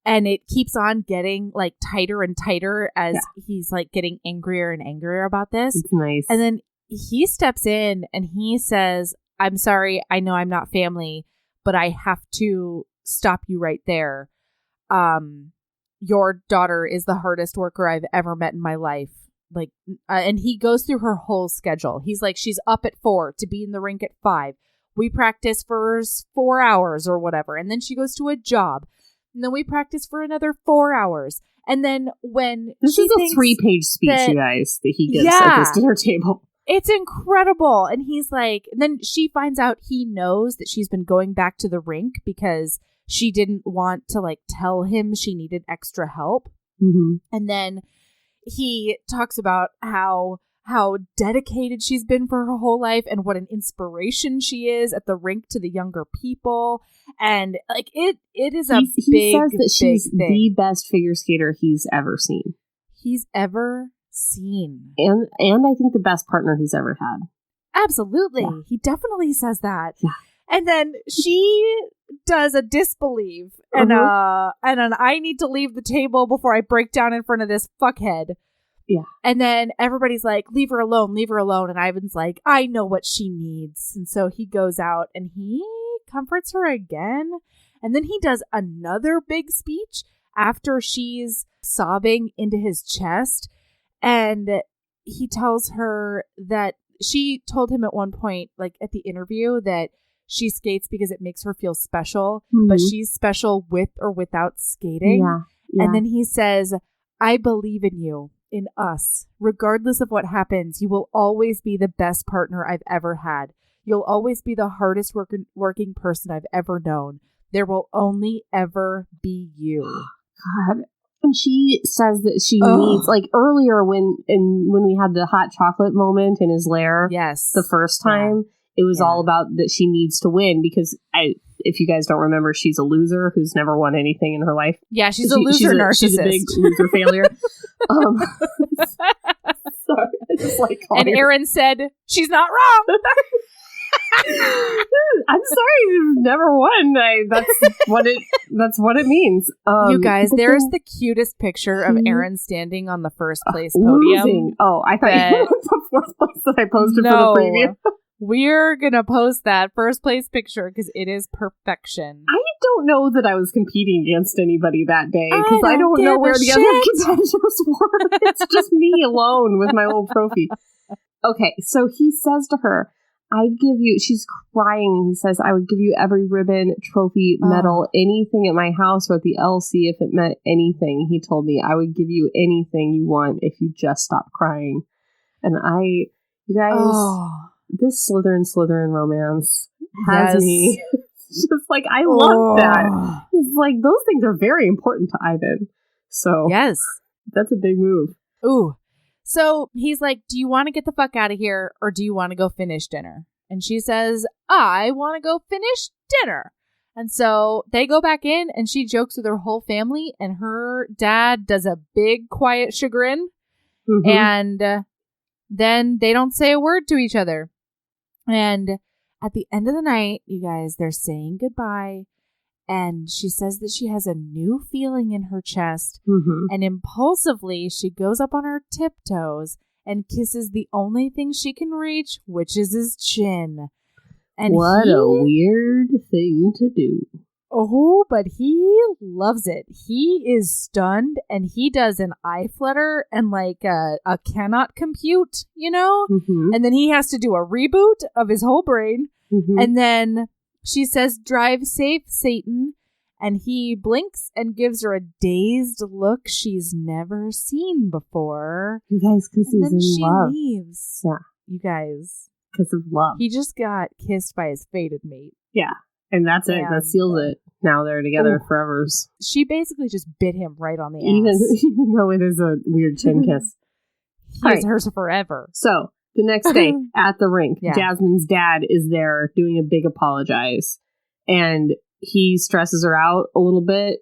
And it keeps on getting tighter and tighter as he's getting angrier and angrier about this. It's nice. And then he steps in and he says, I'm sorry, I know I'm not family, but I have to stop you right there. Your daughter is the hardest worker I've ever met in my life. And he goes through her whole schedule. He's she's up at 4 to be in the rink at 5. We practice for 4 hours or whatever. And then she goes to a job. And then we practice for another 4 hours. And then when this is a 3-page speech, you guys, that he gives at this dinner table. It's incredible. And he's and then she finds out he knows that she's been going back to the rink because she didn't want to tell him she needed extra help. Mm-hmm. And then he talks about how dedicated she's been for her whole life and what an inspiration she is at the rink to the younger people. And it is a he says that she's big thing. The best figure skater he's ever seen. And I think the best partner he's ever had. Absolutely. Yeah. He definitely says that. Yeah. And then she does a disbelieve and an I need to leave the table before I break down in front of this fuckhead. Yeah. And then everybody's leave her alone, leave her alone. And Ivan's I know what she needs. And so he goes out and he comforts her again. And then he does another big speech after she's sobbing into his chest. And he tells her that she told him at one point, at the interview, that she skates because it makes her feel special, but she's special with or without skating. Yeah. And then he says, I believe in you. In us, regardless of what happens, you will always be the best partner I've ever had. You'll always be the hardest working person I've ever known. There will only ever be you. God. And she says that she needs, earlier when we had the hot chocolate moment in his lair, the first time, it was all about that she needs to win because if you guys don't remember, she's a loser who's never won anything in her life. Yeah, she's a loser narcissist. She's a big loser failure. Sorry, I just and Erin said, she's not wrong. I'm sorry, you've never won. That's what it means. You guys, there's the cutest picture of Erin standing on the first place podium. Losing. Oh, I thought you were the fourth place that I posted for the preview. We're going to post that first place picture because it is perfection. I don't know that I was competing against anybody that day because I don't know where the other competitors were. It's just me alone with my little trophy. Okay, so he says to her, I'd give you, she's crying. He says, I would give you every ribbon, trophy, medal, anything at my house or at the LC if it meant anything. He told me I would give you anything you want if you just stop crying. And you guys... This Slytherin romance has me just I love that. It's those things are very important to Ivan. So yes, that's a big move. Ooh. So he's do you want to get the fuck out of here or do you want to go finish dinner? And she says, I want to go finish dinner. And so they go back in and she jokes with her whole family and her dad does a big quiet chagrin. Mm-hmm. And then they don't say a word to each other. And at the end of the night, you guys, they're saying goodbye. And she says that she has a new feeling in her chest. Mm-hmm. And impulsively, she goes up on her tiptoes and kisses the only thing she can reach, which is his chin. And what a weird thing to do. Oh, but he loves it. He is stunned, and he does an eye flutter and like a cannot compute, you know? Mm-hmm. And then he has to do a reboot of his whole brain. Mm-hmm. And then she says, "Drive safe, Satan." And he blinks and gives her a dazed look she's never seen before. You guys, because he's in she love. Leaves. Yeah. You guys. Because of love. He just got kissed by his fated mate. Yeah. And that's it. That seals it. Now they're together forever. She basically just bit him right on the ass. Even though it is a weird chin kiss. He is hers forever. So, the next day at the rink, Yeah. Jasmine's dad is there doing a big apologize. And he stresses her out a little bit.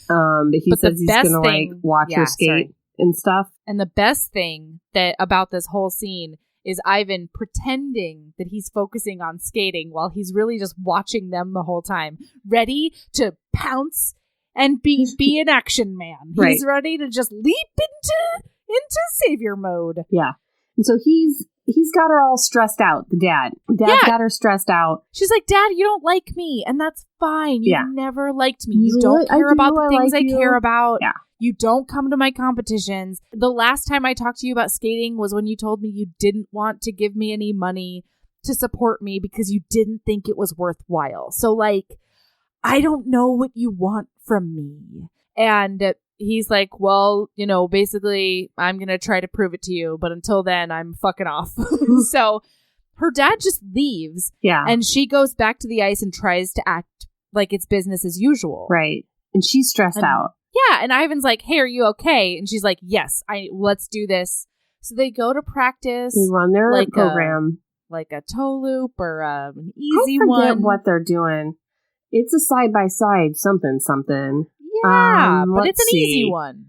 But he says he's going to like watch her skate and stuff. And the best thing that about this whole scene is Ivan pretending that he's focusing on skating while he's really just watching them the whole time, ready to pounce and be an action man. Right. He's ready to just leap into savior mode. Yeah. And so he's got her all stressed out, the dad. Dad's got her stressed out. She's like, "Dad, you don't like me, and that's fine. You've never liked me. You He's don't like, care about the things like I care about. Yeah. You don't come to my competitions. The last time I talked to you about skating was when you told me you didn't want to give me any money to support me because you didn't think it was worthwhile. So, like, I don't know what you want from me." And he's like, "Well, you know, basically, I'm going to try to prove it to you. But until then, I'm fucking off." So her dad just leaves. Yeah. And she goes back to the ice and tries to act like it's business as usual. Right. And she's stressed out. Yeah, and Ivan's like, "Hey, are you okay?" And she's like, "Yes, let's do this." So they go to practice. They run their program. Like a toe loop or an easy one. I forget one. what they're doing. It's a side-by-side something. Yeah, but it's an easy one.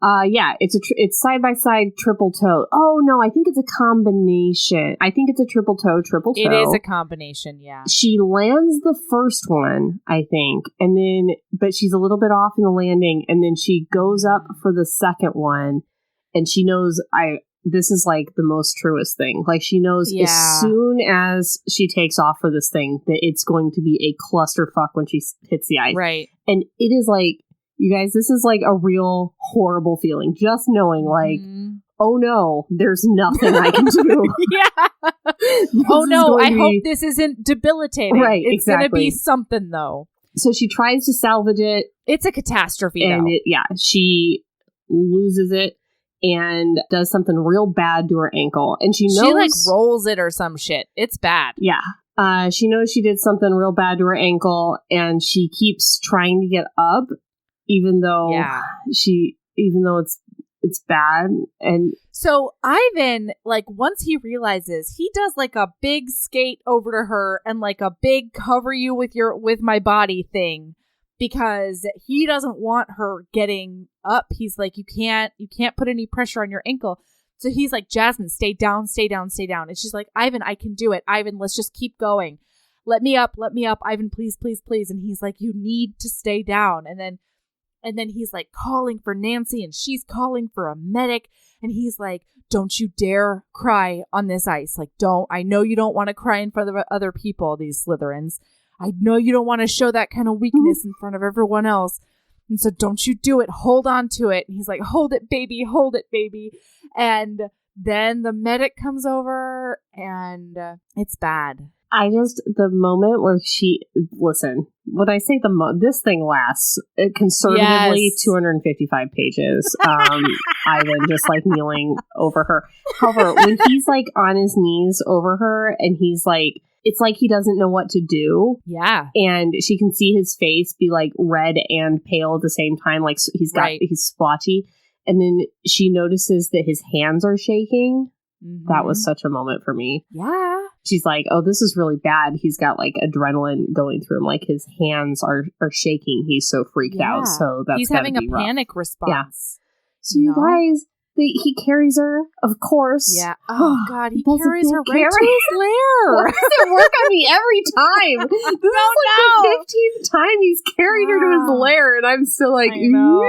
Yeah, it's side-by-side triple toe. Oh, no, I think it's a combination. I think it's a triple toe. It is a combination, yeah. She lands the first one, I think, but she's a little bit off in the landing, and then she goes up for the second one, and she knows this is like the most truest thing. Like, she knows as soon as she takes off for this thing that it's going to be a clusterfuck when she hits the ice. Right. And it is like, you guys, this is like a real horrible feeling. Just knowing, like, oh no, there's nothing I can do. Yeah. Oh no, I hope this isn't debilitating. Right, it's going to be something, though. So she tries to salvage it. It's a catastrophe, and she loses it and does something real bad to her ankle. And she knows... She, like, rolls it or some shit. It's bad. Yeah. She knows she did something real bad to her ankle, and she keeps trying to get up, even though it's bad. And so Ivan, like, once he realizes, he does like a big skate over to her and like a big cover you with my body thing, because he doesn't want her getting up. He's like, you can't put any pressure on your ankle. So he's like, "Jasmine, stay down, stay down, stay down." And she's like, "Ivan, I can do it. Ivan, let's just keep going. Let me up. Ivan, please, please, please." And he's like, "You need to stay down." And then he's like calling for Nancy, and she's calling for a medic. And he's like, "Don't you dare cry on this ice. Like, I know you don't want to cry in front of other people, these Slytherins. I know you don't want to show that kind of weakness in front of everyone else. And so don't you do it. Hold on to it." And he's like, "Hold it, baby. Hold it, baby." And then the medic comes over, and it's bad. The moment where when I say this thing lasts conservatively 255 pages. Ivan just like kneeling over her. However, when he's like on his knees over her, and he's like, it's like he doesn't know what to do. Yeah. And she can see his face be like red and pale at the same time. Like, he's splotchy. And then she notices that his hands are shaking. Mm-hmm. That was such a moment for me. Yeah. She's like, "Oh, this is really bad." He's got like adrenaline going through him. Like, his hands are shaking. He's so freaked out. So he's having a panic response. Yeah. So you guys, he carries her, of course. Yeah. Oh, God. He Does carries it her carry? right to his lair. Why does it work on me every time? This is like the 15th time he's carried her to his lair, and I'm still like, I know.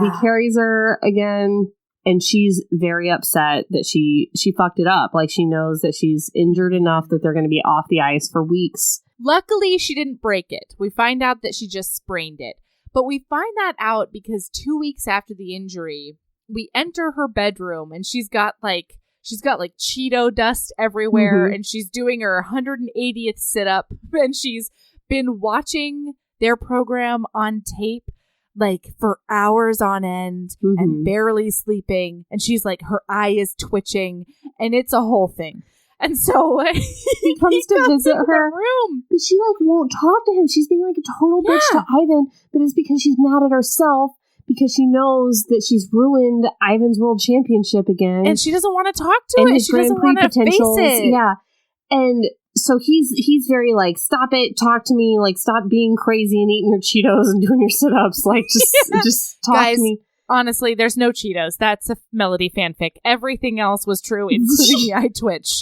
He carries her again, and she's very upset that she fucked it up. Like, she knows that she's injured enough that they're going to be off the ice for weeks. Luckily, she didn't break it. We find out that she just sprained it. But we find that out because 2 weeks after the injury, we enter her bedroom and she's got like Cheeto dust everywhere, and she's doing her 180th sit-up, and she's been watching their program on tape like for hours on end and barely sleeping, and she's like, her eye is twitching, and it's a whole thing. And so he comes to visit her, room. But she like won't talk to him. She's being like a total bitch to Ivan, but it's because she's mad at herself because she knows that she's ruined Ivan's world championship again, and she doesn't want to talk to and it. His She doesn't want to face it. Yeah, and so he's very like, stop it, talk to me, like stop being crazy and eating your Cheetos and doing your sit-ups, like just talk Guys, to me. Honestly, there's no Cheetos. That's a Melody fanfic. Everything else was true, including the eye twitch.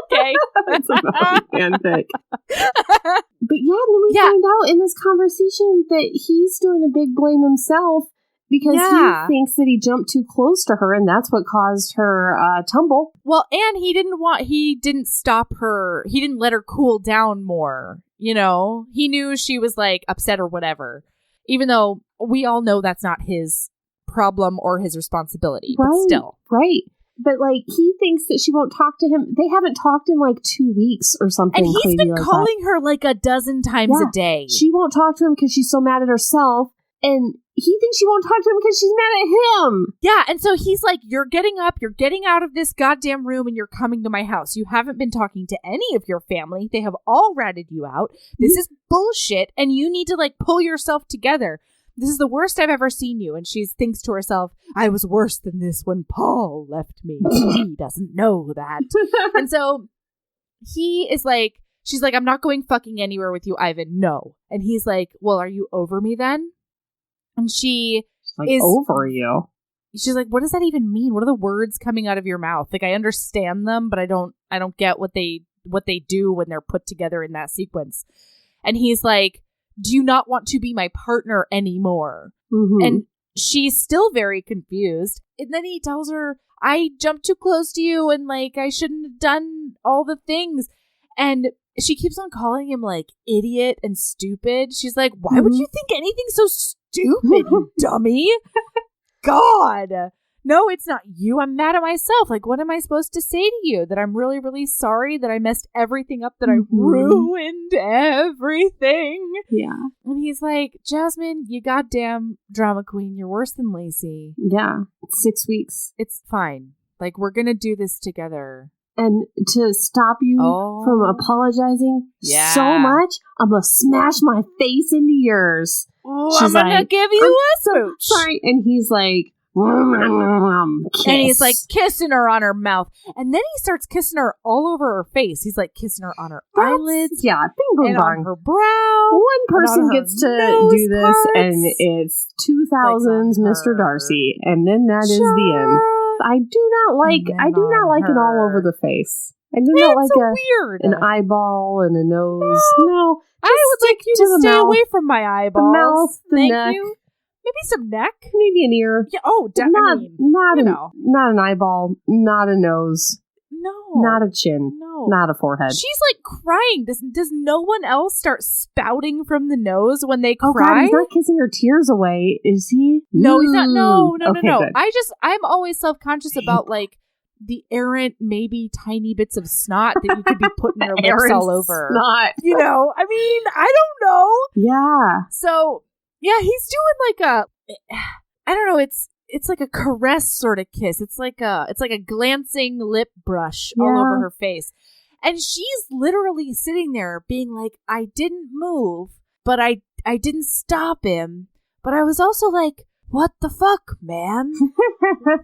Okay? That's a Melody fanfic. But yeah, then we find out in this conversation that he's doing a big blame himself because he thinks that he jumped too close to her, and that's what caused her tumble. Well, and he didn't stop her. He didn't let her cool down more. You know, he knew she was like upset or whatever, even though we all know that's not his problem or his responsibility, but still. Right. But like, he thinks that she won't talk to him. They haven't talked in like 2 weeks or something. And he's been calling her like a dozen times a day. She won't talk to him because she's so mad at herself. And he thinks she won't talk to him because she's mad at him. Yeah. And so he's like, you're getting up, you're getting out of this goddamn room, and you're coming to my house. You haven't been talking to any of your family. They have all ratted you out. This is bullshit. And you need to like pull yourself together. This is the worst I've ever seen you. And she thinks to herself, I was worse than this when Paul left me. He doesn't know that. And so he is like, she's like, I'm not going fucking anywhere with you, Ivan. No. And he's like, well, are you over me then? And she's like, over you? She's like, what does that even mean? What are the words coming out of your mouth? Like, I understand them, but I don't get what they do when they're put together in that sequence. And he's like, do you not want to be my partner anymore? And she's still very confused. And then he tells her, I jumped too close to you and like I shouldn't have done all the things. And she keeps on calling him like idiot and stupid. She's like, why would you think anything so stupid, you dummy? God. No, it's not you. I'm mad at myself. Like, what am I supposed to say to you? That I'm really, really sorry that I messed everything up, that I ruined everything. Yeah. And he's like, Jasmine, you goddamn drama queen. You're worse than Lacey. Yeah. 6 weeks. It's fine. Like, we're going to do this together. And to stop you from apologizing so much, I'm going to smash my face into yours. Oh, I'm going to give you a smooch. Sorry. And he's like, kiss. And he's like kissing her on her mouth. And then he starts kissing her all over her face. He's like kissing her on her eyelids. Yeah, bing, boom, and bong. on her brow. One person gets to do this, parts. And it's 2000's like Mr. Darcy. And then that is the end. I do not like it all over the face. I do not like weird. An eyeball and a nose. No. I would like you to stay away from my eyeballs. The mouth, the neck. You. Maybe some neck. Maybe an ear. Yeah. Oh, not an eyeball. Not a nose. No. Not a chin. No. Not a forehead. She's like crying. Does no one else start spouting from the nose when they cry? Oh God, he's not kissing her tears away, is he? No, he's not. No. Good. I'm always self-conscious about like the errant, maybe tiny bits of snot that you could be putting your lips all over. Snot. You know, I mean, I don't know. Yeah. So, yeah, he's doing like I don't know, it's like a caress sort of kiss. It's like a glancing lip brush all over her face. And she's literally sitting there being like, I didn't move, but I didn't stop him. But I was also like, what the fuck, man?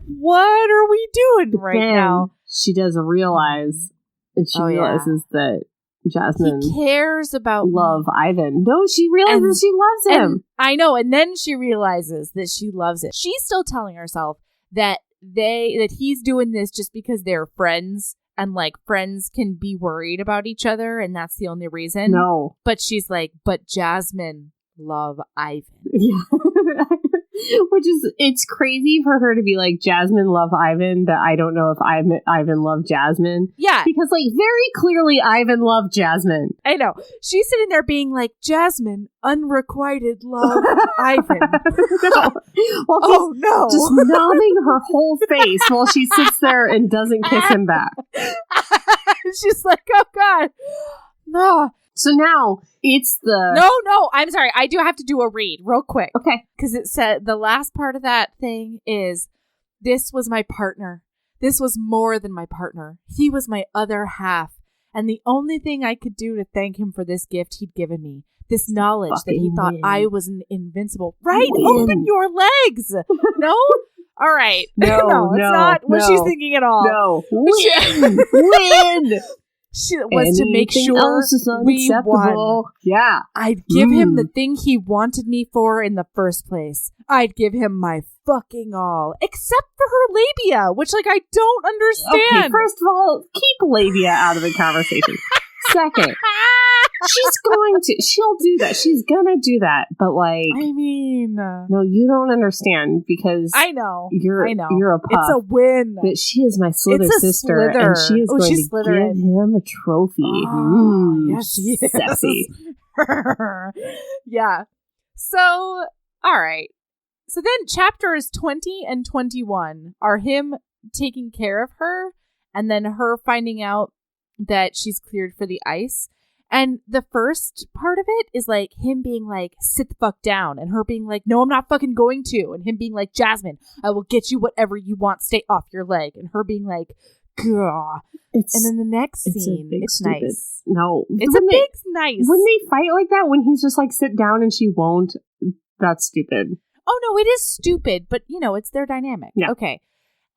What are we doing now? She doesn't realize, and she realizes that Jasmine. He cares about love Ivan. No, she realizes she loves him. And I know, and then she realizes that she loves it. She's still telling herself that he's doing this just because they're friends, and like friends can be worried about each other, and that's the only reason. No. But she's like, but Jasmine love Ivan. Yeah. Which is, it's crazy for her to be like, Jasmine love Ivan, that I don't know if Ivan loved Jasmine. Yeah. Because, like, very clearly Ivan loved Jasmine. I know. She's sitting there being like, Jasmine, unrequited love Ivan. No. Well, no. Just nodding her whole face while she sits there and doesn't kiss him back. She's like, oh, God. No. So now it's the... No, I'm sorry. I do have to do a read real quick. Okay. Because it said the last part of that thing is, this was my partner. This was more than my partner. He was my other half. And the only thing I could do to thank him for this gift he'd given me, this knowledge that he thought I was invincible. Right? Open your legs. No? All right. No, it's not what she's thinking at all. No. Win. She was to make sure we won. Yeah. I'd give him the thing he wanted me for in the first place. I'd give him my fucking all. Except for her labia, which, like, I don't understand. Okay, first of all, keep labia out of the conversation. Second, she'll do that. She's gonna do that. But, like, I mean, no, you don't understand, because I know you're a pup. It's a win. But she is my Slither sister, and she is going to Slytherin. give him a trophy. Yes, she is. Sexy. Yeah. So, all right. So then chapters 20 and 21 are him taking care of her, and then her finding out that she's cleared for the ice. And the first part of it is like him being like, sit the fuck down, and her being like, no, I'm not fucking going to, and him being like, Jasmine, I will get you whatever you want, stay off your leg, and her being like, gah. And then the next scene, it's nice. No, it's nice. When they fight like that, when he's just like, sit down and she won't, that's stupid. Oh no, it is stupid, but you know, it's their dynamic. Yeah. Okay.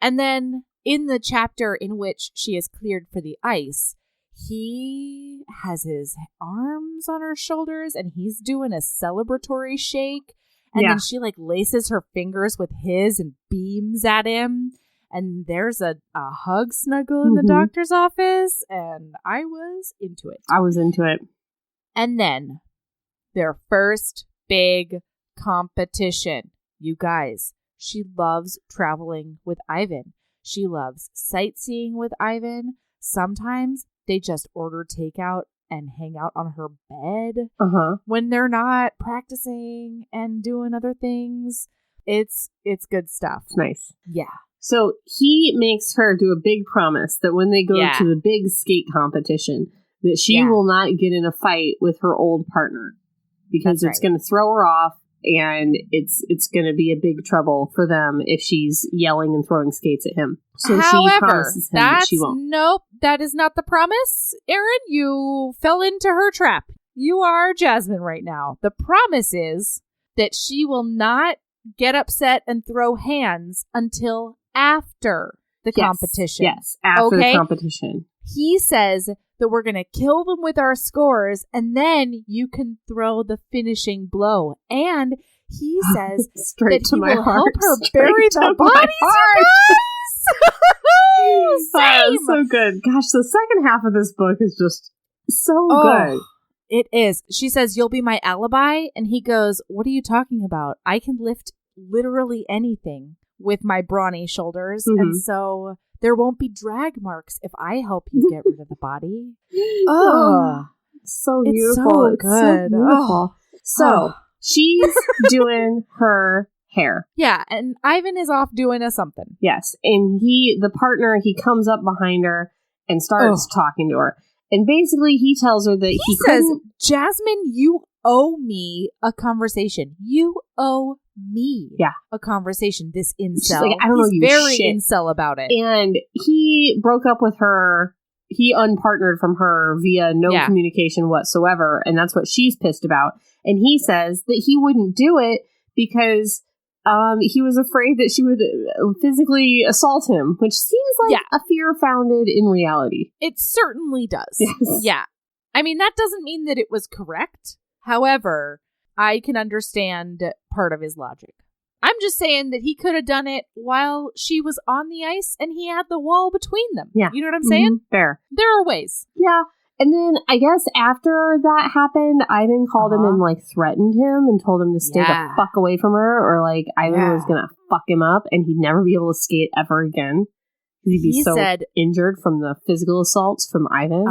And then in the chapter in which she is cleared for the ice, he has his arms on her shoulders and he's doing a celebratory shake. And then she like laces her fingers with his and beams at him. And there's a hug snuggle in the doctor's office. And I was into it. I was into it. And then their first big competition. You guys, she loves traveling with Ivan. She loves sightseeing with Ivan. Sometimes they just order takeout and hang out on her bed when they're not practicing and doing other things. It's good stuff. It's nice. Yeah. So he makes her do a big promise that when they go to the big skate competition, that she will not get in a fight with her old partner, because it's going to throw her off, and it's going to be a big trouble for them if she's yelling and throwing skates at him. So she promises him that she won't. Nope, that is not the promise, Erin. You fell into her trap. You are Jasmine right now. The promise is that she will not get upset and throw hands until after the competition. Yes, after the competition. He says that we're going to kill them with our scores, and then you can throw the finishing blow. And he says that he will help her bury the bodies. Same. So good. Gosh, the second half of this book is just so good. It is. She says, you'll be my alibi. And he goes, what are you talking about? I can lift literally anything with my brawny shoulders. And so there won't be drag marks if I help you get rid of the body. So beautiful. It's so good. So beautiful. So she's doing her hair. Yeah, and Ivan is off doing something. Yes, and the partner, he comes up behind her and starts talking to her. And basically he tells her that he says, Jasmine, you owe me a conversation. You owe me a conversation, this incel. She's like, I don't know you very shit. Incel about it. And he broke up with her. He unpartnered from her via no communication whatsoever. And that's what she's pissed about. And he says that he wouldn't do it because he was afraid that she would physically assault him, which seems like a fear founded in reality. It certainly does. Yes. Yeah. I mean, that doesn't mean that it was correct. However, I can understand part of his logic. I'm just saying that he could have done it while she was on the ice and he had the wall between them. Yeah. You know what I'm saying? Fair. There are ways. Yeah. And then I guess after that happened, Ivan called him and like threatened him and told him to stay the fuck away from her, or like Ivan was going to fuck him up and he'd never be able to skate ever again. He'd be injured from the physical assaults from Ivan.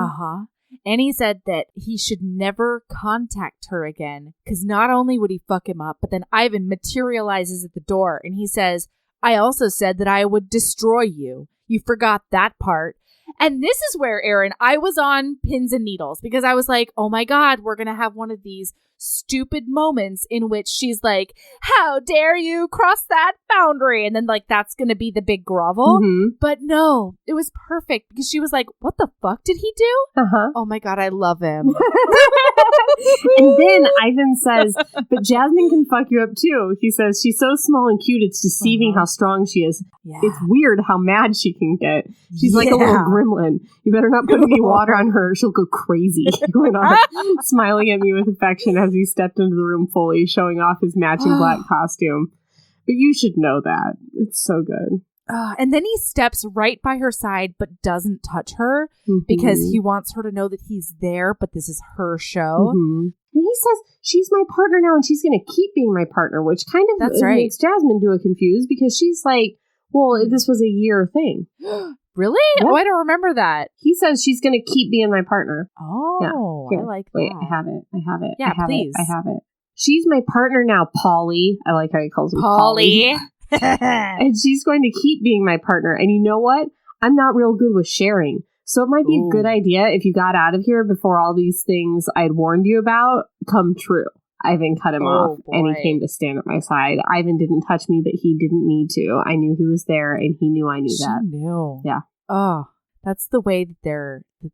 And he said that he should never contact her again because not only would he fuck him up, but then Ivan materializes at the door and he says, I also said that I would destroy you. You forgot that part. And this is where, Erin, I was on pins and needles because I was like, oh my God, we're going to have one of these stupid moments in which she's like, how dare you cross that boundary? And then like, that's going to be the big grovel. But no, it was perfect because she was like, what the fuck did he do? Oh my God, I love him. And then Ivan says, but Jasmine can fuck you up too. He says, she's so small and cute, it's deceiving how strong she is. It's weird how mad she can get. She's like a little gremlin. You better not put any water on her, she'll go crazy. He went on, smiling at me with affection as he stepped into the room fully, showing off his matching black costume. But you should know that. It's so good. And then he steps right by her side but doesn't touch her because he wants her to know that he's there, but this is her show. And he says, she's my partner now and she's going to keep being my partner, which kind of makes Jasmine do it confused because she's like, well, this was a year thing. Really? Yeah. Oh, I don't remember that. He says she's going to keep being my partner. Oh, yeah. I like that. Wait, I have it. Yeah, please. I have it. She's my partner now, Polly. I like how he calls him Polly. And she's going to keep being my partner. And you know what? I'm not real good with sharing. So it might be a good idea if you got out of here before all these things I'd warned you about come true. Ivan cut him off and he came to stand at my side. Ivan didn't touch me, but he didn't need to. I knew he was there and he knew I knew that. She knew. Yeah. Oh, that's the way that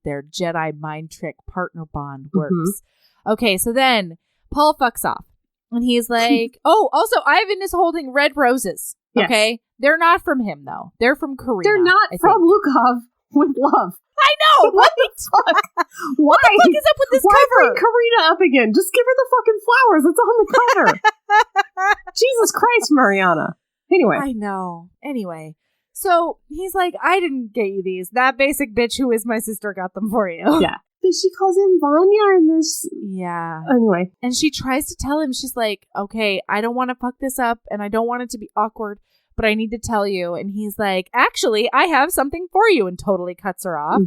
their Jedi mind trick partner bond works. Okay, so then Paul fucks off. And he's like, oh, also Ivan is holding red roses. Okay? Yes. They're not from him, though. They're from Karina. They're not from Lukov with Love. I know! What the fuck? Why? What the fuck is up with this cover? Why bring Karina up again? Just give her the fucking flowers. It's on the cover. Jesus Christ, Mariana. Anyway. I know. Anyway. So he's like, I didn't get you these. That basic bitch who is my sister got them for you. Yeah. But she calls him Vanya in this. Yeah. Anyway. And she tries to tell him, she's like, okay, I don't want to fuck this up and I don't want it to be awkward, but I need to tell you. And he's like, actually, I have something for you, and totally cuts her off.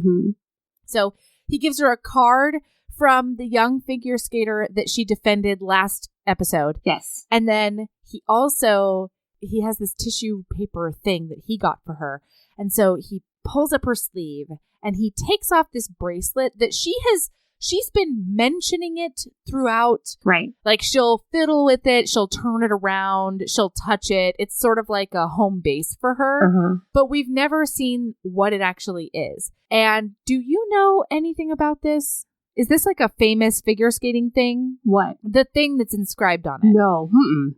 So he gives her a card from the young figure skater that she defended last episode. Yes. And then he has this tissue paper thing that he got for her. And so he pulls up her sleeve and he takes off this bracelet that she's been mentioning it throughout. Right. Like she'll fiddle with it. She'll turn it around. She'll touch it. It's sort of like a home base for her. But we've never seen what it actually is. And do you know anything about this? Is this like a famous figure skating thing? What? The thing that's inscribed on it. No.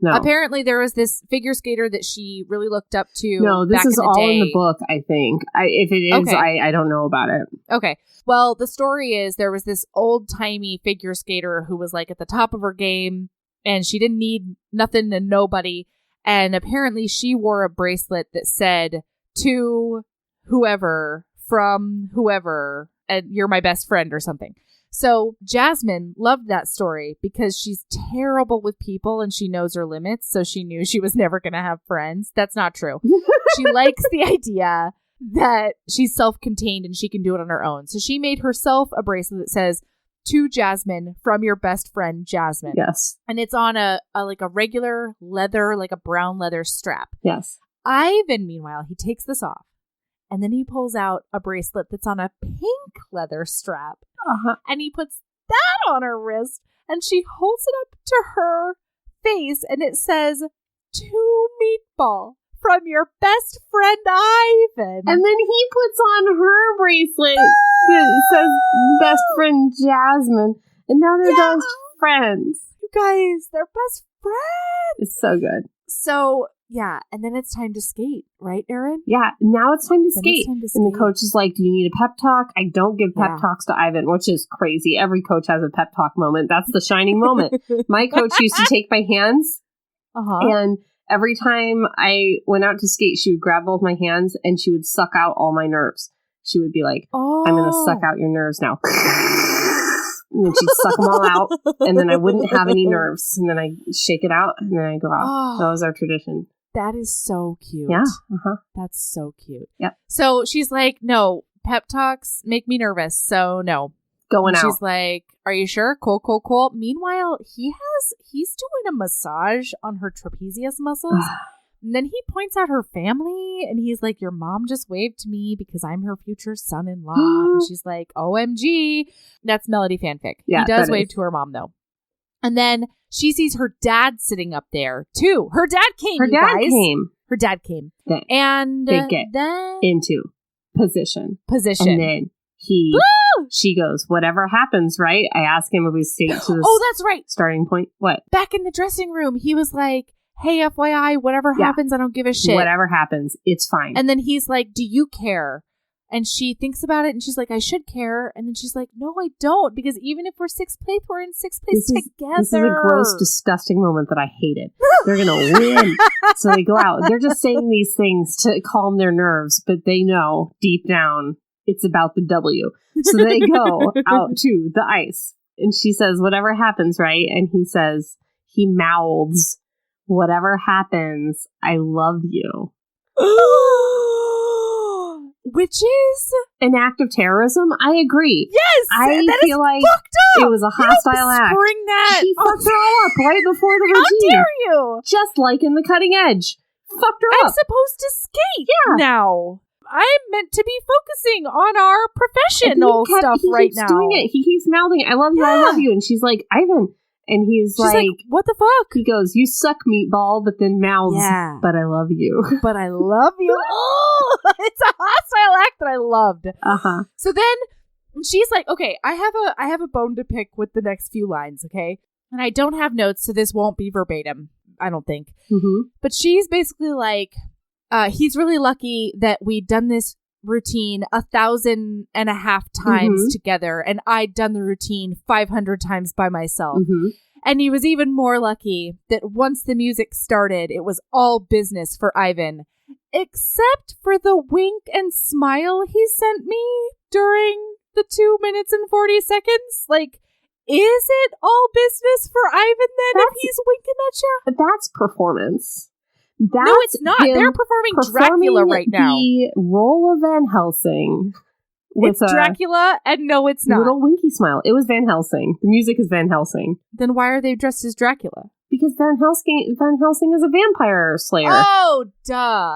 No. Apparently there was this figure skater that she really looked up to. No, this is all in the book, I think. If it is, okay. I don't know about it. Okay. Well, the story is there was this old-timey figure skater who was like at the top of her game and she didn't need nothing and nobody. And apparently she wore a bracelet that said, to whoever, from whoever, and you're my best friend or something. So Jasmine loved that story because she's terrible with people and she knows her limits. So she knew she was never going to have friends. That's not true. She likes the idea that she's self-contained and she can do it on her own. So she made herself a bracelet that says, to Jasmine, from your best friend, Jasmine. Yes. And it's on a regular leather, like a brown leather strap. Yes. Ivan, meanwhile, he takes this off. And then he pulls out a bracelet that's on a pink leather strap. And he puts that on her wrist. And she holds it up to her face. And it says, to Meatball, from your best friend, Ivan. And then he puts on her bracelet that says best friend, Jasmine. And now they're best friends. You guys, they're best friends. It's so good. So Yeah, and then it's time to skate, right, Erin? Yeah, now it's time to skate. And the coach is like, do you need a pep talk? I don't give pep talks to Ivan, which is crazy. Every coach has a pep talk moment. That's the shining moment. My coach used to take my hands, and every time I went out to skate, she would grab both my hands and she would suck out all my nerves. She would be like, I'm going to suck out your nerves now. And then she'd suck them all out, and then I wouldn't have any nerves. And then I shake it out, and then I go out. That was our tradition. That is so cute. Yeah. That's so cute. Yep. So she's like, no, pep talks make me nervous. So no. Going out. She's like, are you sure? Cool, cool, cool. Meanwhile, he's doing a massage on her trapezius muscles. And then he points out her family, and he's like, your mom just waved to me because I'm her future son-in-law. And she's like, OMG. That's Melody fanfic. Yeah, he does wave to her mom, though. And then she sees her dad sitting up there, too. Her dad came, Her dad came. And they get then into position. And then she goes, whatever happens, right? I ask him if we stay to the that's right. starting point. What? Back in the dressing room, he was like, hey, FYI, whatever happens, I don't give a shit. Whatever happens, it's fine. And then he's like, do you care? And she thinks about it, and she's like, I should care. And then she's like, no, I don't, because even if we're sixth place, we're in sixth place together. This is a gross, disgusting moment that I hated. They're going to win. So they go out. They're just saying these things to calm their nerves, but they know deep down it's about the W. So they go out to the ice. And she says, whatever happens, right? And he mouths, whatever happens, I love you. Which is an act of terrorism. I agree. Yes, I feel like it was a hostile act. Bring that. He fucked her all up right before the routine. How dare you? Just like in the Cutting Edge. Fucked her up. I'm supposed to skate now. I'm meant to be focusing on our professional stuff right now. He keeps doing it. He keeps mouthing, I love you, I love you. And she's like, Ivan. And she's like, what the fuck? He goes, you suck, meatball, but then mouths, but I love you. But I love you. Oh, it's a hostile act that I loved. So then she's like, okay, I have a bone to pick with the next few lines, okay? And I don't have notes, so this won't be verbatim, I don't think. But she's basically like, he's really lucky that we'd done this routine 1,500 times together, and I'd done the routine 500 times by myself. And he was even more lucky that once the music started, it was all business for Ivan, except for the wink and smile he sent me during the 2 minutes and 40 seconds. Like, is it all business for Ivan then if he's winking at you? That's performance. No, it's not. They're performing Dracula right now. The role of Van Helsing. It's Dracula, and no, it's not. Little winky smile. It was Van Helsing. The music is Van Helsing. Then why are they dressed as Dracula? Because Van Helsing is a vampire slayer. Oh, duh.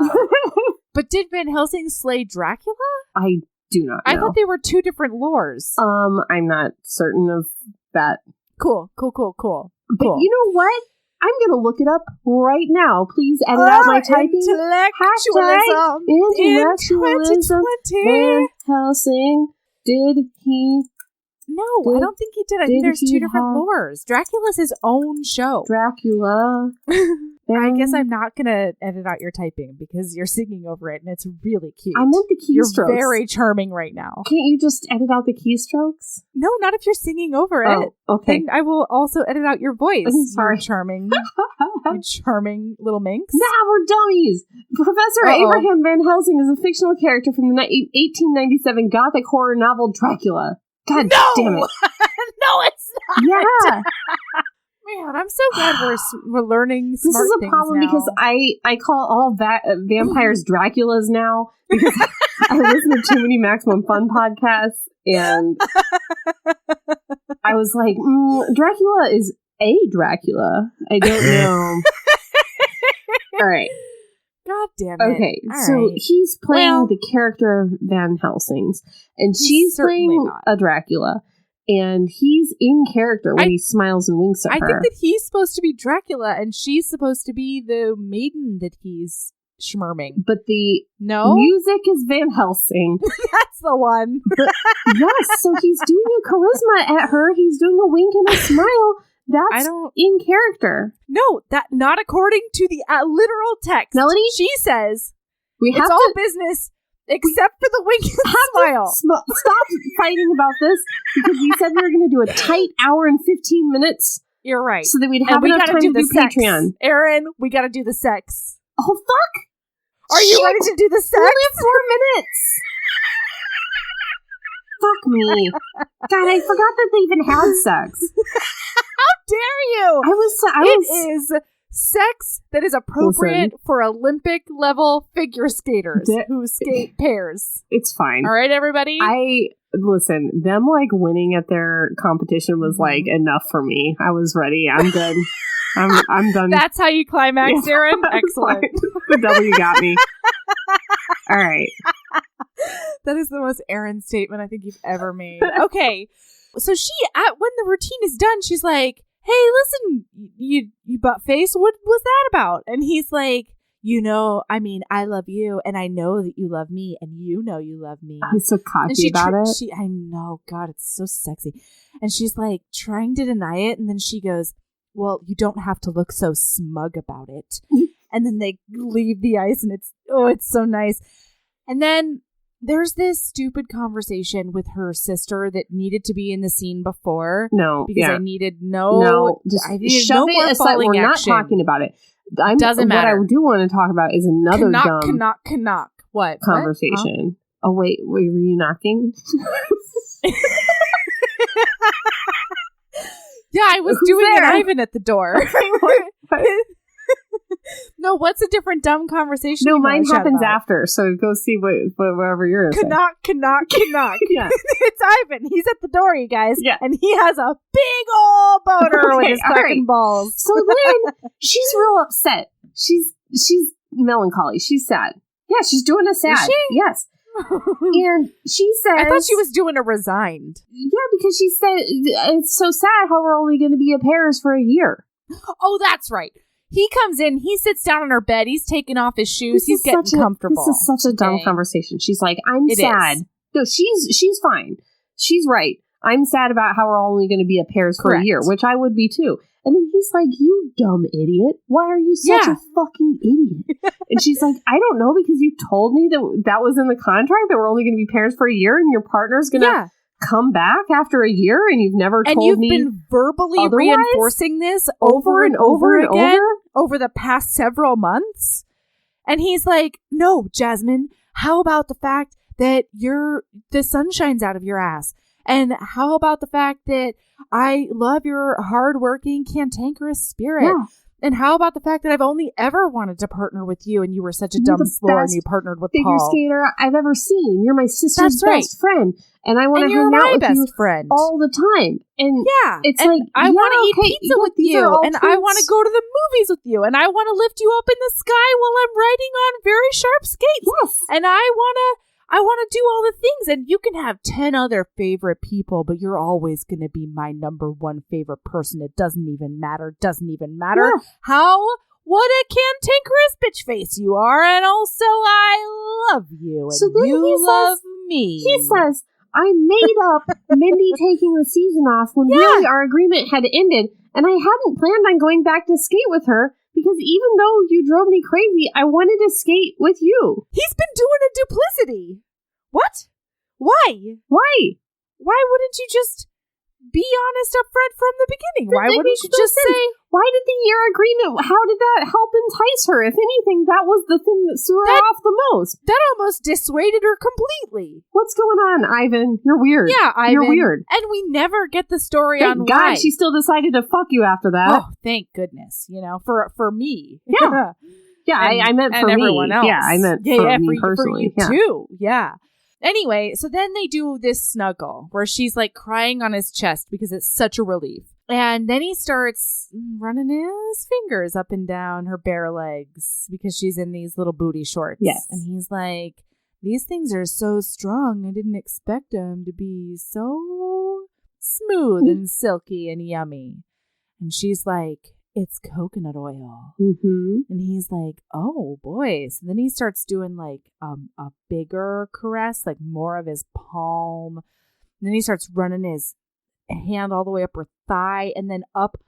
But did Van Helsing slay Dracula? I do not know. I thought they were two different lores. I'm not certain of that. Cool. But you know what? I'm going to look it up right now. Please edit out my typing. Intellectualism in 2020. Van Helsing, did he? No, I don't think he did. I think there's two different lores. Dracula's his own show. Dracula. I guess I'm not going to edit out your typing because you're singing over it and it's really cute. I meant the keystrokes. You're very charming right now. Can't you just edit out the keystrokes? No, not if you're singing over it. Okay. Then I will also edit out your voice. I'm sorry. You're charming. You charming little minx. Nah, we're dummies. Professor Abraham Van Helsing is a fictional character from the 1897 Gothic horror novel Dracula. God damn it. No, it's not. Yeah. Man, I'm so glad we're learning smart things now. This is a problem because I call all vampires Draculas now because I listen to too many Maximum Fun podcasts, and I was like, Dracula is a Dracula. I don't know. All right. God damn it. Okay, so he's playing the character of Van Helsing's, and she's playing a Dracula. And he's in character when he smiles and winks at her. I think that he's supposed to be Dracula, and she's supposed to be the maiden that he's schmirming. But the music is Van Helsing. That's the one. Yes, so he's doing a charisma at her. He's doing a wink and a smile. That's in character. No, that not according to the literal text. Melody? She says, it's all business except for the wink and smile. Stop fighting about this because we said we were going to do a tight hour and 15 minutes. You're right. So that we'd have enough time to do Patreon. Erin, we got to do the sex. Oh, fuck. Are you ready to do the sex? We only have 4 minutes. Fuck me. God, I forgot that they even had sex. How dare you? It is sex that is appropriate for Olympic level figure skaters who skate pairs. It's fine. All right, everybody? Listen, them like winning at their competition was like enough for me. I was ready. I'm good. I'm done. That's how you climax, Erin? Excellent. The W got me. All right. That is the most Erin statement I think you've ever made. Okay. So when the routine is done, she's like, hey, listen, you butt face, what was that about? And he's like, I love you, and I know that you love me, and you know you love me. He's so cocky about it. I know, God, it's so sexy. And she's like trying to deny it, and then she goes, well, you don't have to look so smug about it. And then they leave the ice, and it's so nice. And then there's this stupid conversation with her sister that needed to be in the scene before. No, because I needed no shove it aside. We're not talking about it. Doesn't matter. What I do want to talk about is another knock. What conversation? Huh? Oh wait, were you knocking? Yeah, I was doing an Ivan at the door. No, what's a different dumb conversation? No, mine happens after. So go see whatever you're going to say. Knock. Yeah. It's Ivan. He's at the door, you guys. Yeah. And he has a big old boner with his fucking balls. So then she's real upset. She's melancholy. She's sad. Yeah, she's doing a sad. Is she? Yes. And she says... I thought she was doing a resigned. Yeah, because she said it's so sad how we're only going to be at pairs for a year. Oh, that's right. He comes in, he sits down on her bed, he's taking off his shoes, he's getting comfortable. This is such a dumb conversation. She's like, I'm sad. No, she's fine. She's right. I'm sad about how we're only going to be at pairs for a year, which I would be too. And then he's like, you dumb idiot. Why are you such a fucking idiot? And she's like, I don't know, because you told me that was in the contract, that we're only going to be pairs for a year and your partner's going to come back after a year and you've never told me. And you've been verbally reinforcing this over and over again over the past several months. And he's like, no, Jasmine, how about the fact that the sun shines out of your ass? And how about the fact that I love your hardworking, cantankerous spirit? Yeah. And how about the fact that I've only ever wanted to partner with you, and you were such a dumb slow and you partnered with figure Paul. Skater I've ever seen. And you're my sister's best friend. And I want to hang out with you friend all the time. And it's and like, I want to eat pizza with you. And I want to go to the movies with you. And I want to lift you up in the sky while I'm riding on very sharp skates. Yes. And I want to do all the things, and you can have 10 other favorite people, but you're always going to be my number one favorite person. It doesn't even matter. Yeah. What a cantankerous bitch face you are, and also I love you, and so you love me. He says, I made up Mindy taking the season off when really our agreement had ended, and I hadn't planned on going back to skate with her. Because even though you drove me crazy, I wanted to skate with you. He's been doing a duplicity. What? Why? Why wouldn't you just be honest up front from the beginning? Why wouldn't you just say... Why did the year agreement, how did that help entice her? If anything, that was the thing that threw her off the most. That almost dissuaded her completely. What's going on, Ivan? You're weird. Yeah, Ivan. You're weird. And we never get the story on why. Thank God she still decided to fuck you after that. Oh, thank goodness. For me. Yeah. Yeah, I meant for me. And everyone else. Yeah, I meant for me personally. For you too. Yeah. Anyway, so then they do this snuggle where she's like crying on his chest because it's such a relief. And then he starts running his fingers up and down her bare legs because she's in these little booty shorts. Yes. And he's like, these things are so strong. I didn't expect them to be so smooth and silky and yummy. And she's like, it's coconut oil. Mm-hmm. And he's like, oh boy. So then he starts doing like a bigger caress, like more of his palm. And then he starts running his hand all the way up her thigh and then up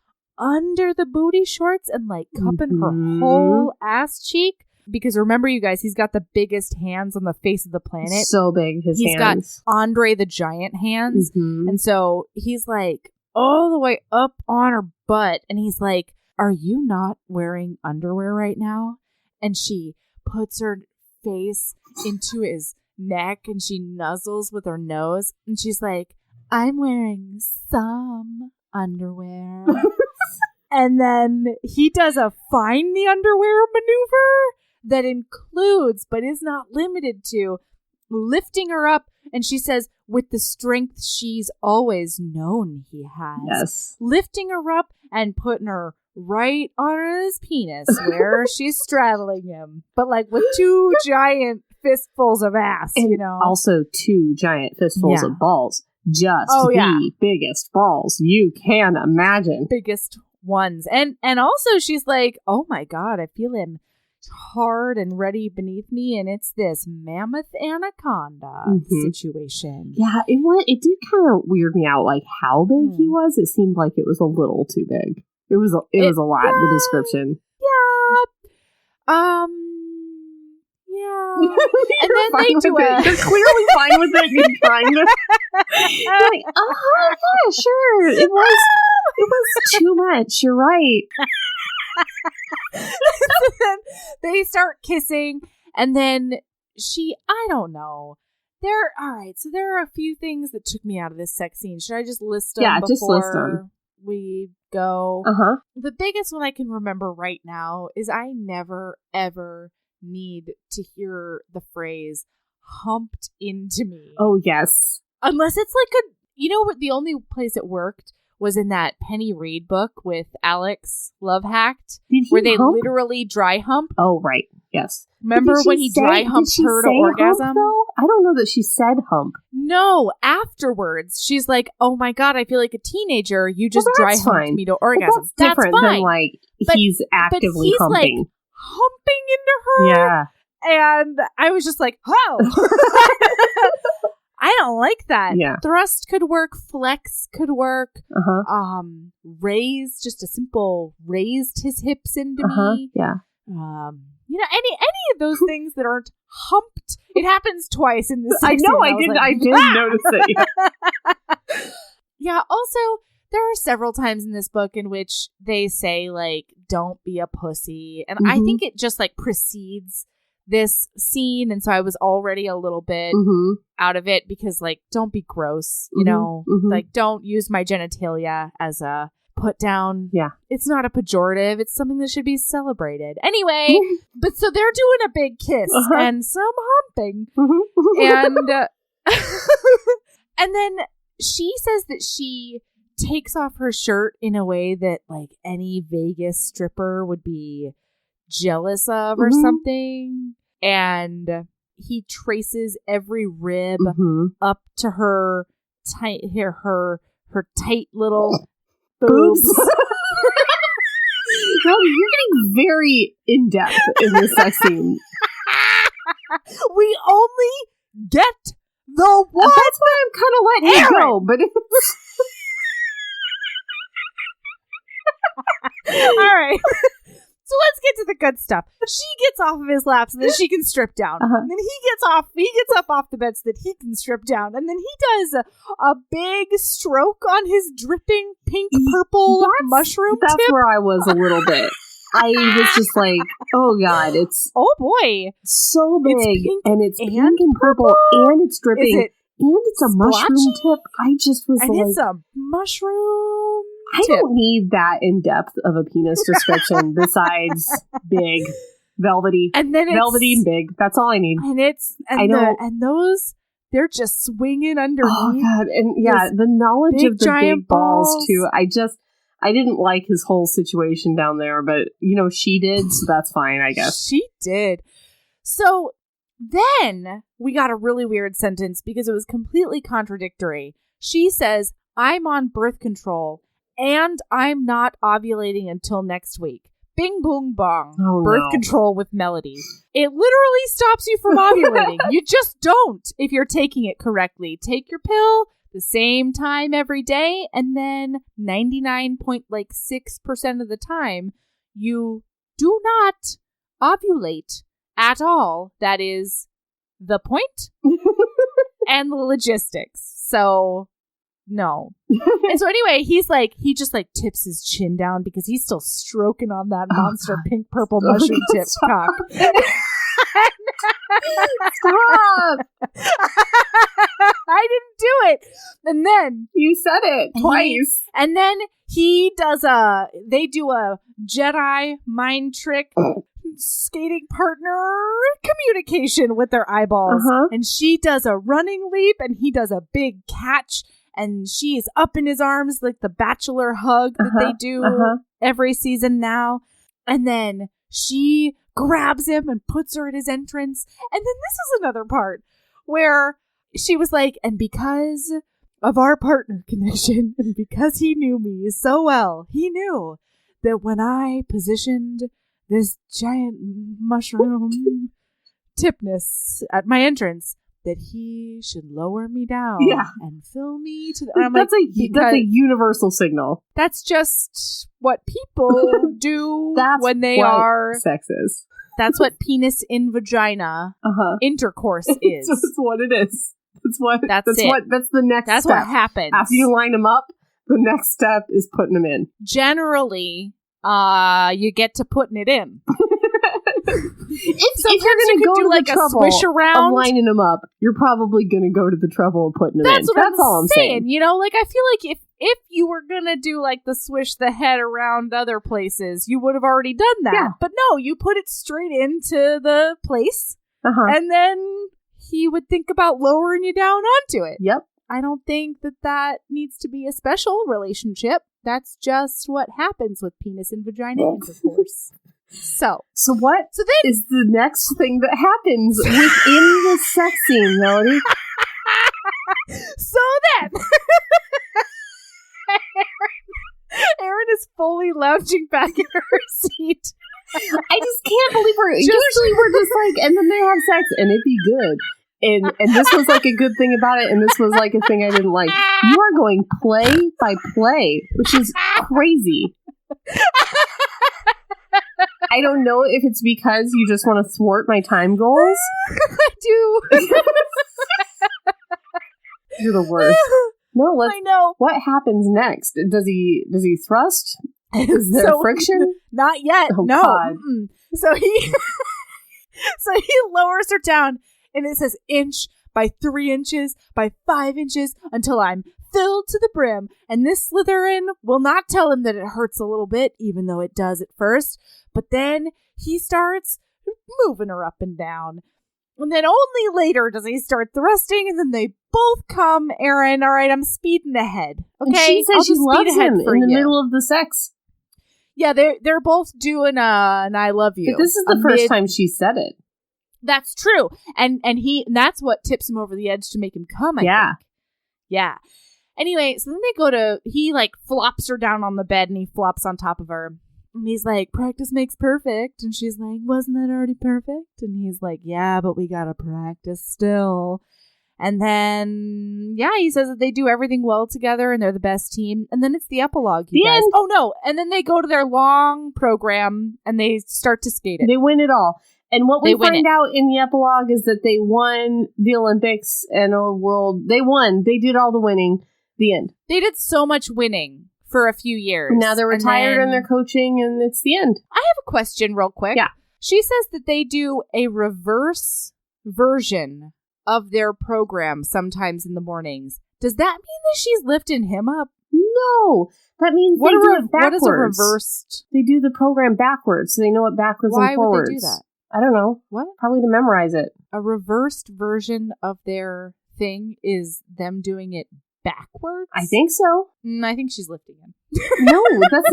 under the booty shorts and like cupping her whole ass cheek. Because remember, you guys, he's got the biggest hands on the face of the planet. So big, his hands. He's got Andre the Giant hands. And so he's like all the way up on her butt. And he's like, are you not wearing underwear right now? And she puts her face into his neck and she nuzzles with her nose. And she's like, I'm wearing some underwear. And then he does a find the underwear maneuver that includes, but is not limited to, lifting her up. And she says, with the strength she's always known he has. Yes. Lifting her up and putting her right on his penis where she's straddling him. But like with two giant fistfuls of ass, and you know. Also 2 giant fistfuls of balls. Just the biggest balls you can imagine. Biggest ones. And also she's like, oh my God, I feel him hard and ready beneath me, and it's this mammoth anaconda situation. Yeah, it did kind of weird me out, like how big he was. It seemed like it was a little too big. It was a lot, the description. Yeah. And then they do it. You're clearly fine with it. You're trying to. You're like, yeah, sure. It was too much. You're right. Then they start kissing, and then I don't know. All right, so there are a few things that took me out of this sex scene. Should I just list them before just list them. We go? The biggest one I can remember right now is I never, ever need to hear the phrase humped into me. Oh, yes. Unless it's like the only place it worked was in that Penny Reid book with Alex Love Hacked, where they literally dry hump. Oh, right. Yes. Remember when he dry humped her to orgasm? Hump, though? I don't know that she said hump. No, afterwards, she's like, oh my God, I feel like a teenager. You just dry humped me to orgasm. Well, that's different than like he's actively humping. Like, humping into her. Yeah. And I was just like, oh. I don't like that. Yeah. Thrust could work. Flex could work. Raise, just a simple raised his hips into me. Yeah. Any of those things that aren't humped. It happens twice in this. I know. I did notice it. Yeah. Yeah. Also, there are several times in this book in which they say like, "Don't be a pussy," and I think it just like precedes this scene, and so I was already a little bit out of it because like, don't be gross, you know, like don't use my genitalia as a put down. Yeah, it's not a pejorative, it's something that should be celebrated anyway. But so they're doing a big kiss and some humping and and then she says that she takes off her shirt in a way that like any Vegas stripper would be jealous of or something, and he traces every rib up to her tight her tight little boobs. Well, you're getting very in depth in this sex scene. We only get the one. That's why I'm kind of letting you go, but all right. So let's get to the good stuff. She gets off of his lap so that she can strip down. And then he gets up off the bed so that he can strip down. And then he does a big stroke on his dripping pink purple mushroom tip. That's where I was a little bit. I was just like, oh God, it's so big, it's pink and purple, and it's dripping, and it's a mushroom tip. I just was like, it's a mushroom I don't need that in depth of a penis description besides big, velvety, and big. That's all I need. And those they're just swinging underneath. Oh God, and the knowledge of the big balls too. I didn't like his whole situation down there, but she did, so that's fine, I guess. She did. So then we got a really weird sentence because it was completely contradictory. She says, "I'm on birth control." And I'm not ovulating until next week. Bing, boom, bong. Birth control with Melody. It literally stops you from ovulating. You just don't if you're taking it correctly. Take your pill. the same time every day, and then 99.6% of the time, you do not ovulate at all. That is the point and the logistics. So, no. And so anyway, he just tips his chin down because he's still stroking on that monster pink purple mushroom tip cock. Stop! I didn't do it. And then you said it twice. And then they do a Jedi mind trick skating partner communication with their eyeballs. And she does a running leap and he does a big catch. And she is up in his arms like the bachelor hug that they do every season now. And then she grabs him and puts her at his entrance. And then this is another part where she was like, and because of our partner connection, and because he knew me so well, he knew that when I positioned this giant mushroom tipness at my entrance, that he should lower me down and fill me to the... That's a universal signal. That's just what people do when they are... sex is. That's what penis in vagina intercourse is. That's what it is. That's the next step. That's what happens. After you line them up, the next step is putting them in. Generally, you get to putting it in. If you're going to go to the trouble swish around of lining them up, you're probably going to go to the trouble of putting them in. That's all I'm saying. You know, I feel like if you were going to do the swish the head around other places, you would have already done that. Yeah. But no, you put it straight into the place, and then he would think about lowering you down onto it. Yep. I don't think that needs to be a special relationship. That's just what happens with penis and vagina intercourse. So what is the next thing that happens within the sex scene, Melody? So then, Erin is fully lounging back in her seat. I just can't believe her. Usually we're just and then they have sex and it'd be good. And this was a good thing about it, and this was a thing I didn't like. You are going play by play, which is crazy. I don't know if it's because you just want to thwart my time goals. I do. You're the worst. No, I know. What happens next? Does he thrust? Is there friction? Not yet. Oh, no. God. So he lowers her down, and it says inch by 3 inches by 5 inches until I'm filled to the brim. And this Slytherin will not tell him that it hurts a little bit, even though it does at first. But then he starts moving her up and down. And then only later does he start thrusting, and then they both come. Erin, all right, I'm speeding ahead. Okay, and she says she loves him in the middle of the sex. Yeah, they're both doing an "I love you." But this is the first time she said it. That's true, and that's what tips him over the edge to make him come. I think. Yeah. Anyway, so then he flops her down on the bed, and he flops on top of her. And he's like, practice makes perfect. And she's like, wasn't that already perfect? And he's like, yeah, but we gotta practice still. And then, he says that they do everything well together and they're the best team. And then it's the epilogue, you guys. End. Oh, no. And then they go to their long program and they start to skate it. They win it all. And what we find out in the epilogue is that they won the Olympics and a world. They won. They did all the winning. The end. They did so much winning for a few years. Now they're retired and they're coaching, and it's the end. I have a question real quick. Yeah. She says that they do a reverse version of their program sometimes in the mornings. Does that mean that she's lifting him up? No. That means they do it backwards. What is a reversed? They do the program backwards, so they know it backwards and forwards. Why would they do that? I don't know. What? Probably to memorize it. A reversed version of their thing is them doing it backwards? I think so. I think she's lifting him. No, that's...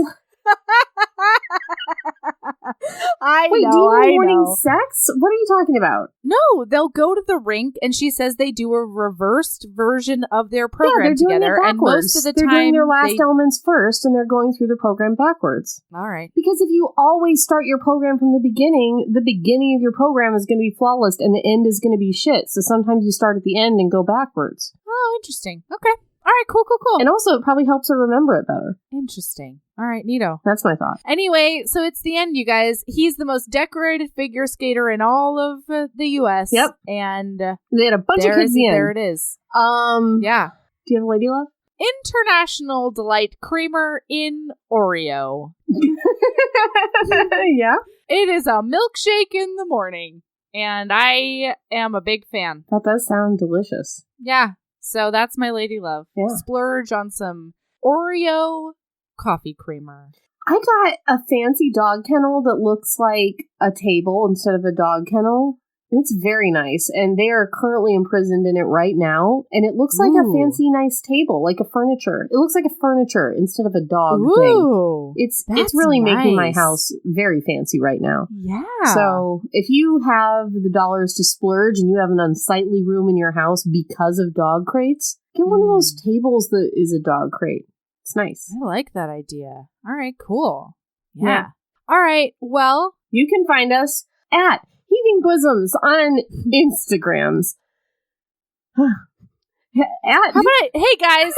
Wait, do you mean morning sex? What are you talking about? No, they'll go to the rink, and she says they do a reversed version of their program together. It and most of the they're time, doing their last elements first, and they're going through the program backwards. All right. Because if you always start your program from the beginning of your program is going to be flawless, and the end is going to be shit. So sometimes you start at the end and go backwards. Oh, interesting. Okay. All right, cool. And also, it probably helps her remember it better. Interesting. All right, neato. That's my thought. Anyway, so it's the end, you guys. He's the most decorated figure skater in all of the U.S. Yep. And they had a bunch of kids in. There it is. Yeah. Do you have a lady love? International Delight Creamer in Oreo. Yeah. It is a milkshake in the morning, and I am a big fan. That does sound delicious. Yeah. So that's my lady love. Yeah. Splurge on some Oreo coffee creamer. I got a fancy dog kennel that looks like a table instead of a dog kennel. It's very nice, and they are currently imprisoned in it right now, and it looks like a fancy, nice table, like a furniture. It looks like a furniture instead of a dog thing. It's really making my house very fancy right now. Yeah. So if you have the dollars to splurge and you have an unsightly room in your house because of dog crates, get one of those tables that is a dog crate. It's nice. I like that idea. All right, cool. Yeah. All right, well, you can find us at Heaving Bosoms on Instagrams. Hey guys,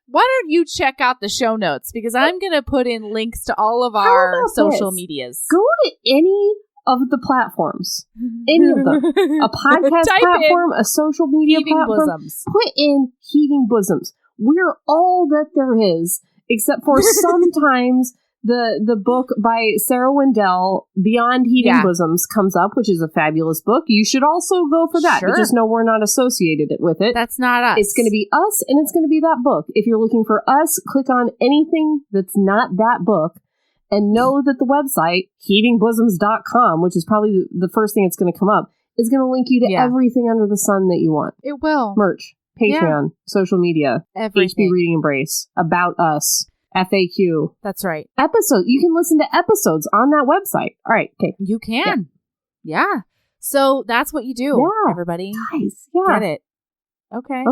why don't you check out the show notes? Because I'm going to put in links to all of our social medias. Go to any of the platforms. Any of them. A podcast platform, a social media platform. Bosoms. Put in Heaving Bosoms. We're all that there is, except for sometimes the book by Sarah Wendell, Beyond Heaving Bosoms, comes up, which is a fabulous book. You should also go for that. But just know we're not associated with it. That's not us. It's going to be us, and it's going to be that book. If you're looking for us, click on anything that's not that book, and know that the website, heavingbosoms.com, which is probably the first thing that's going to come up, is going to link you to everything under the sun that you want. It will. Merch, Patreon, social media, everything. HB Reading Embrace, About Us, FAQ. That's right. Episodes. You can listen to episodes on that website. All right. Okay. You can. Yeah. So that's what you do, everybody. Guys, get it. Okay.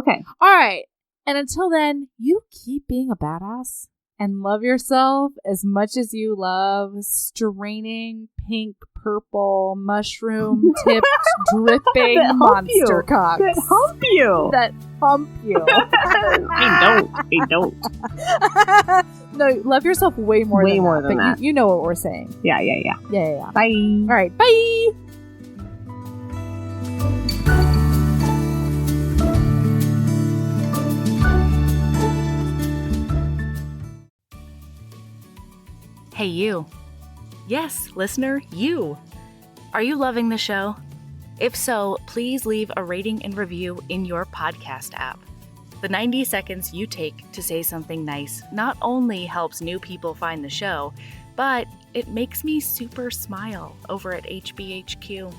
All right. And until then, you keep being a badass and love yourself as much as you love straining pink, purple, mushroom-tipped, dripping monster cocks. That hump you. I don't. No, love yourself way more than that. You know what we're saying. Yeah. Bye. All right, bye. Hey, you. Yes, listener, you. Are you loving the show? If so, please leave a rating and review in your podcast app. The 90 seconds you take to say something nice not only helps new people find the show, but it makes me super smile over at HBHQ.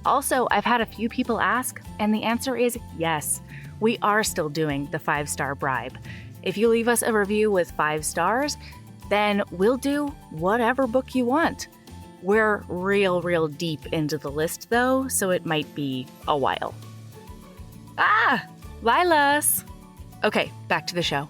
Also, I've had a few people ask, and the answer is yes. We are still doing the 5-star bribe. If you leave us a review with 5 stars, then we'll do whatever book you want. We're real deep into the list, though, so it might be a while. Lilas! Okay, back to the show.